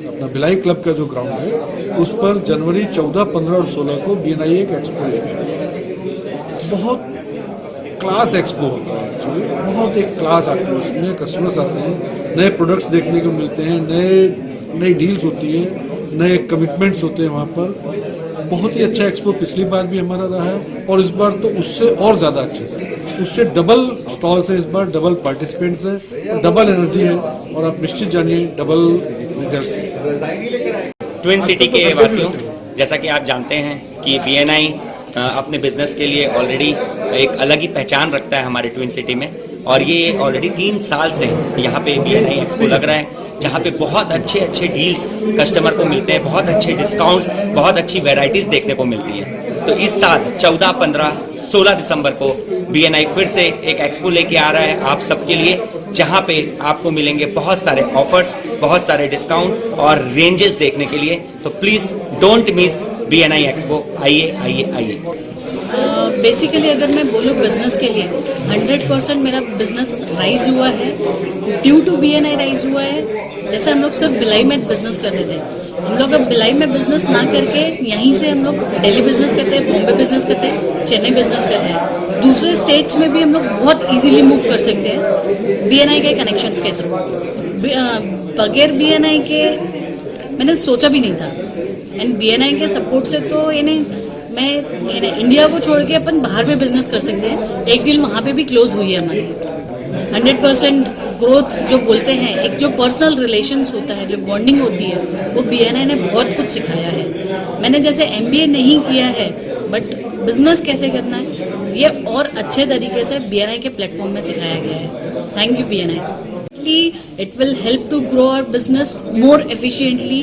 अपना भिलाई क्लब का जो ग्राउंड है उस पर जनवरी 14, 15 और 16 को बीएनआई एक एक्सपो है। बहुत क्लास एक्सपो होता है एक्चुअली, बहुत एक क्लास आती है, उसमें कस्टमर्स आते हैं, नए प्रोडक्ट्स देखने को मिलते हैं, नई डील्स होती है, नए कमिटमेंट्स होते हैं वहाँ पर। बहुत ही अच्छा एक्सपो पिछली बार भी हमारा रहा है और इस बार तो उससे और ज़्यादा अच्छे से, उससे डबल स्टॉल्स है इस बार, डबल पार्टिसिपेंट्स हैं, डबल एनर्जी है और आप निश्चित जानिए डबल रिजल्ट्स हैं। ट्विन सिटी के वासियों, जैसा कि आप जानते हैं कि बीएनआई अपने बिजनेस के लिए ऑलरेडी एक अलग ही पहचान रखता है हमारे ट्विन सिटी में, और ये ऑलरेडी 3 साल से यहाँ पे बीएनआई एक्सपो लग रहा है, जहाँ पे बहुत अच्छे अच्छे डील्स कस्टमर को मिलते हैं, बहुत अच्छे डिस्काउंट्स, बहुत अच्छी वैरायटीज़ देखने को मिलती है। तो इस साल 14, 15, 16 दिसंबर को BNI फिर से एक एक्सपो लेके आ रहा है आप सबके लिए, जहाँ पे आपको मिलेंगे बहुत सारे ऑफर्स, बहुत सारे डिस्काउंट और रेंजेस देखने के लिए। तो please don't miss BNI expo. आइए आइए आइए। बेसिकली अगर मैं बोलूँ बिजनेस के लिए 100% मेरा बिजनेस राइज हुआ है, ड्यू टू BNI राइज हुआ है। जैसे हम लोग सिर्फ भिलाई में बिजनेस करते थे, हम लोग अब भिलाई में बिजनेस ना करके यहीं से हम लोग दिल्ली बिजनेस करते हैं, बॉम्बे बिजनेस करते हैं, चेन्नई बिजनेस करते हैं। दूसरे स्टेट्स में भी हम लोग बहुत इजीली मूव कर सकते हैं BNI के कनेक्शंस के थ्रू। बगैर BNI के मैंने सोचा भी नहीं था, एंड BNI के सपोर्ट से तो मैं इंडिया को छोड़ के अपन बाहर में बिजनेस कर सकते हैं। एक डील वहाँ पे भी क्लोज हुई है हमारी। 100% ग्रोथ जो बोलते हैं, एक जो पर्सनल रिलेशंस होता है, जो बॉन्डिंग होती है, वो BNI ने बहुत कुछ सिखाया है। मैंने जैसे MBA नहीं किया है, बट बिजनेस कैसे करना है ये और अच्छे तरीके से BNI के प्लेटफॉर्म में सिखाया गया है। Thank you BNI। It will help to grow our business more efficiently,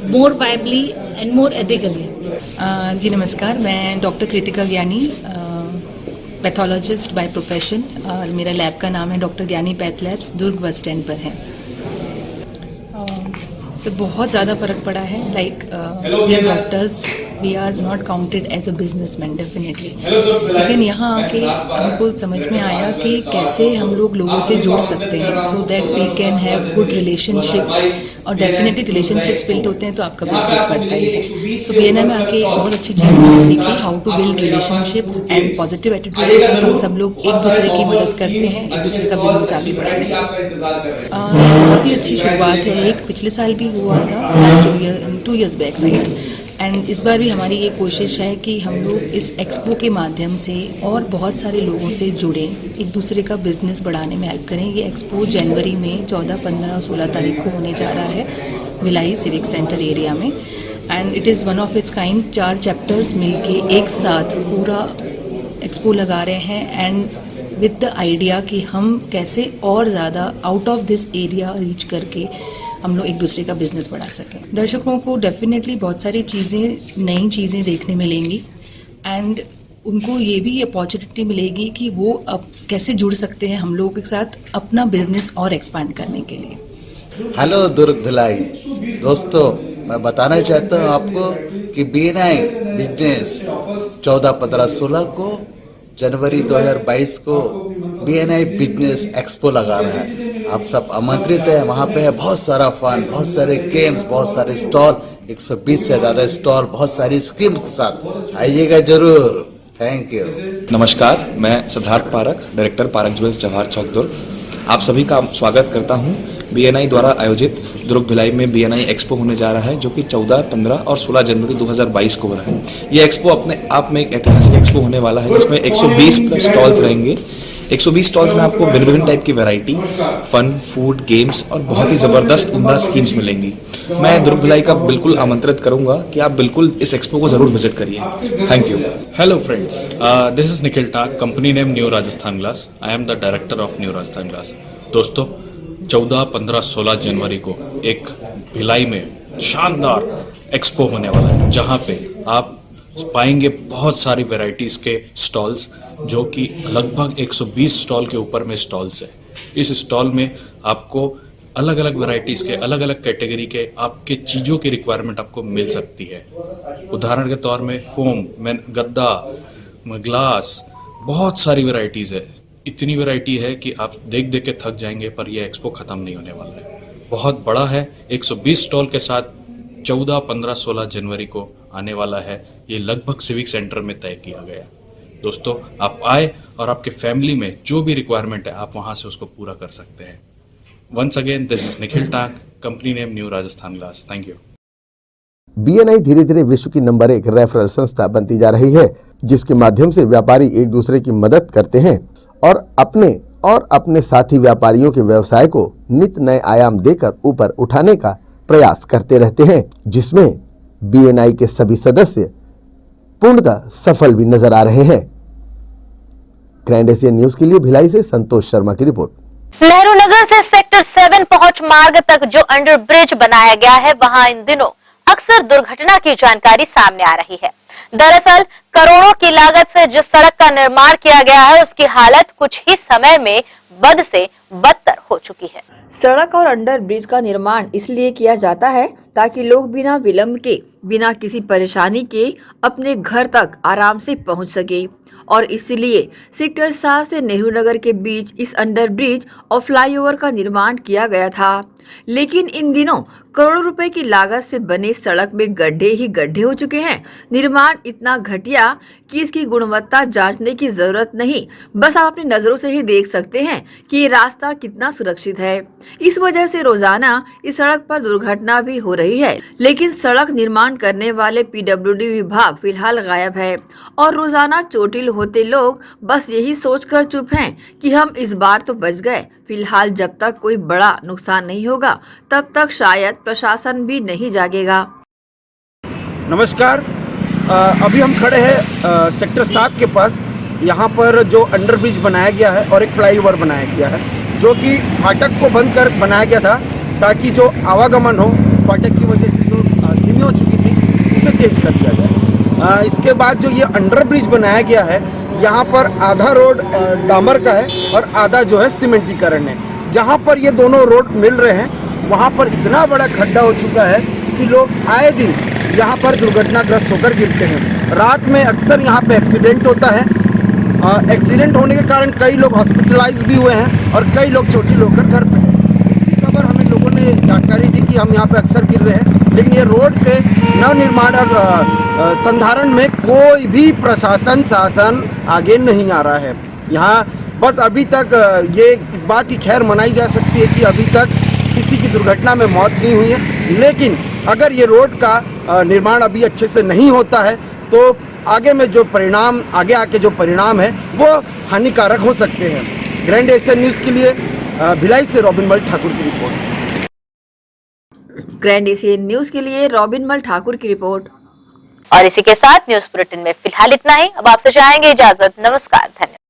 more viably and more ethically. जी नमस्कार, मैं डॉक्टर कृतिका ज्ञानी, पैथोलॉजिस्ट बाय प्रोफेशन, और मेरा लैब का नाम है डॉक्टर ज्ञानी पैथ लैब्स, दुर्ग बस स्टैंड पर है। तो बहुत ज़्यादा फ़र्क पड़ा है। Like we doctors, we are not counted as a businessman definitely, लेकिन यहाँ आके हमको समझ में आया कि कैसे हम लोग लोगों से जुड़ सकते हैं, so that we can have good relationships. और डेफिनेटली रिलेशनशिप्स बिल्ड होते हैं तो आपका बिजनेस बढ़ता ही है। सो BNI में आके एक बहुत अच्छी चीज़ मैंने सीखी, how to build relationships and positive attitude. हम सब लोग एक दूसरे की मदद करते हैं, एक दूसरे का बिजनेस आगे बढ़ाने में। बहुत ही अच्छी शुरुआत है। एक पिछले साल भी हुआ था, last 2 years back, right. And इस बार भी हमारी ये कोशिश है कि हम लोग इस एक्सपो के माध्यम से और बहुत सारे लोगों से जुड़ें, एक दूसरे का बिजनेस बढ़ाने में हेल्प करें। ये एक्सपो जनवरी में 14, 15 और 16 तारीख को होने जा रहा है भिलाई सिविक सेंटर एरिया में। And it is one of its kind. 4 chapters मिलके एक साथ पूरा एक्सपो लगा रहे हैं, एंड विद द आइडिया कि हम कैसे और ज़्यादा out of this area reach करके हम लोग एक दूसरे का बिजनेस बढ़ा सकें। दर्शकों को डेफिनेटली बहुत सारी चीज़ें, नई चीज़ें देखने मिलेंगी, एंड उनको ये भी अपॉर्चुनिटी मिलेगी कि वो अब कैसे जुड़ सकते हैं हम लोगों के साथ अपना बिजनेस और एक्सपांड करने के लिए। हेलो दुर्ग भिलाई दोस्तों, मैं बताना चाहता हूँ आपको कि BNI बिजनेस 14, 15, 16 को जनवरी 2022 को BNI बिजनेस एक्सपो लगा रहा है। आप सब आमंत्रित हैं। वहाँ पे है बहुत सारा फन, बहुत सारे गेम्स, बहुत सारे स्टॉल, 120 से ज़्यादा स्टॉल, बहुत सारी स्कीम्स के साथ आइएगा जरूर। Thank you. नमस्कार, मैं सिद्धार्थ पारक, डायरेक्टर पारक ज्वेल्स जवाहर चौक दुर्ग। आप सभी का स्वागत करता हूँ। BNI द्वारा आयोजित दुर्ग भिलाई में BNI एक्सपो होने जा रहा है, जो कि 14, 15 और 16 जनवरी 2022 को हो रहा है। ये एक्सपो अपने आप में एक ऐतिहासिक एक्सपो होने वाला है, जिसमें 120 प्लस स्टॉल्स रहेंगे। 120 स्टॉल्स में आपको भिन्न विभिन्न टाइप की वैरायटी, फन, फूड, गेम्स और बहुत ही ज़बरदस्त उम्दा स्कीम्स मिलेंगी। मैं दुर्ग भिलाई का बिल्कुल आमंत्रित करूंगा कि आप बिल्कुल इस एक्सपो को ज़रूर विजिट करिए। Thank you. Hello friends, this is Nikhil Tak, company name New Rajasthan Glass. I am the director of New Rajasthan Glass. दोस्तों, 14, 15, 16 जनवरी को एक भिलाई में शानदार एक्सपो होने वाला है, जहां पे आप पाएंगे बहुत सारी वैरायटीज़ के स्टॉल्स, जो कि लगभग 120 स्टॉल के ऊपर में स्टॉल्स है। इस स्टॉल में आपको अलग अलग वैरायटीज़ के, अलग अलग कैटेगरी के आपके चीज़ों की रिक्वायरमेंट आपको मिल सकती है। उदाहरण के तौर में फोम, गद्दा, ग्लास, बहुत सारी वैरायटीज़ है। इतनी वैरायटी है कि आप देख देख के थक जाएंगे, पर यह एक्सपो ख़त्म नहीं होने वाला है। बहुत बड़ा है, 120 स्टॉल के साथ 14, 15, 16 जनवरी को आने वाला है। ये लगभग सिविक सेंटर में तय किया गया। दोस्तों, आप आए और आपके फैमिली में जो भी रिक्वायरमेंट है आप वहाँ से उसको पूरा कर सकते हैं। Once again, this is Nikhil Tak, company name new Rajasthan glass. Thank you. BNI धीरे धीरे विश्व की नंबर 1 रेफरल संस्था बनती जा रही है, जिसके माध्यम से व्यापारी एक दूसरे की मदद करते हैं और अपने साथी व्यापारियों के व्यवसाय को नित नए आयाम देकर ऊपर उठाने का प्रयास करते रहते हैं, जिसमें BNI के सभी सदस्य पूर्णतः सफल भी नजर आ रहे हैं। ग्रैंड एशियन न्यूज के लिए भिलाई से संतोष शर्मा की रिपोर्ट। नेहरू नगर से सेक्टर 7 पहुंच मार्ग तक जो अंडर ब्रिज बनाया गया है, वहां इन दिनों अक्सर दुर्घटना की जानकारी सामने आ रही है। दरअसल करोड़ों की लागत से जिस सड़क का निर्माण किया गया है, उसकी हालत कुछ ही समय में बद से बदतर हो चुकी है। सड़क और अंडर ब्रिज का निर्माण इसलिए किया जाता है ताकि लोग बिना विलंब के, बिना किसी परेशानी के अपने घर तक आराम से पहुंच सके, और इसलिए सेक्टर 7 से नेहरू नगर के बीच इस अंडर ब्रिज और फ्लाईओवर का निर्माण किया गया था। लेकिन इन दिनों करोड़ों रुपए की लागत से बने सड़क में गड्ढे ही गड्ढे हो चुके हैं। निर्माण इतना घटिया कि इसकी गुणवत्ता जांचने की जरूरत नहीं, बस आप अपनी नजरों से ही देख सकते हैं कि ये रास्ता कितना सुरक्षित है। इस वजह से रोजाना इस सड़क पर दुर्घटना भी हो रही है। लेकिन सड़क निर्माण करने वाले PWD विभाग फिलहाल गायब है और रोजाना चोटिल होते लोग बस यही सोचकर चुप हैं कि हम इस बार तो बच गए। फिलहाल जब तक कोई बड़ा नुकसान नहीं होगा, तब तक शायद प्रशासन भी नहीं जागेगा। नमस्कार, अभी हम खड़े हैं सेक्टर 7 के पास। यहाँ पर जो अंडर ब्रिज बनाया गया है और एक फ्लाईओवर बनाया गया है, जो कि फाटक को बंद कर बनाया गया था ताकि जो आवागमन हो, फाटक की वजह से जो धीमी हो चुकी थी, उसे तेज कर दिया जाए। इसके बाद जो ये अंडर ब्रिज बनाया गया है, यहाँ पर आधा रोड डामर का है और आधा जो है सीमेंटीकरण है। जहाँ पर ये दोनों रोड मिल रहे हैं, वहाँ पर इतना बड़ा खड्डा हो चुका है कि लोग आए दिन यहाँ पर दुर्घटनाग्रस्त होकर गिरते हैं। रात में अक्सर यहाँ पे एक्सीडेंट होता है। एक्सीडेंट होने के कारण कई लोग हॉस्पिटलाइज भी हुए हैं और कई लोग चोटिल होकर घर पे हैं। इसकी खबर हमें लोगों ने जानकारी दी कि हम यहाँ पे अक्सर गिर रहे हैं, लेकिन ये रोड के नवनिर्माण और संधारण में कोई भी प्रशासन शासन आगे नहीं आ रहा है। यहाँ बस अभी तक ये इस बात की खैर मनाई जा सकती है कि अभी तक किसी की दुर्घटना में मौत नहीं हुई है। लेकिन अगर ये रोड का निर्माण अभी अच्छे से नहीं होता है, तो आगे में जो परिणाम, आगे आके जो परिणाम है, वो हानिकारक हो सकते हैं। ग्रैंड एशियन न्यूज़ के लिए भिलाई से रॉबिन मल ठाकुर की रिपोर्ट। ग्रैंड एशियन न्यूज़ के लिए रॉबिन मल ठाकुर की रिपोर्ट। और इसी के साथ न्यूज बुलेटिन में फिलहाल इतना ही। अब आपसे चाहेंगे इजाजत। नमस्कार, धन्यवाद।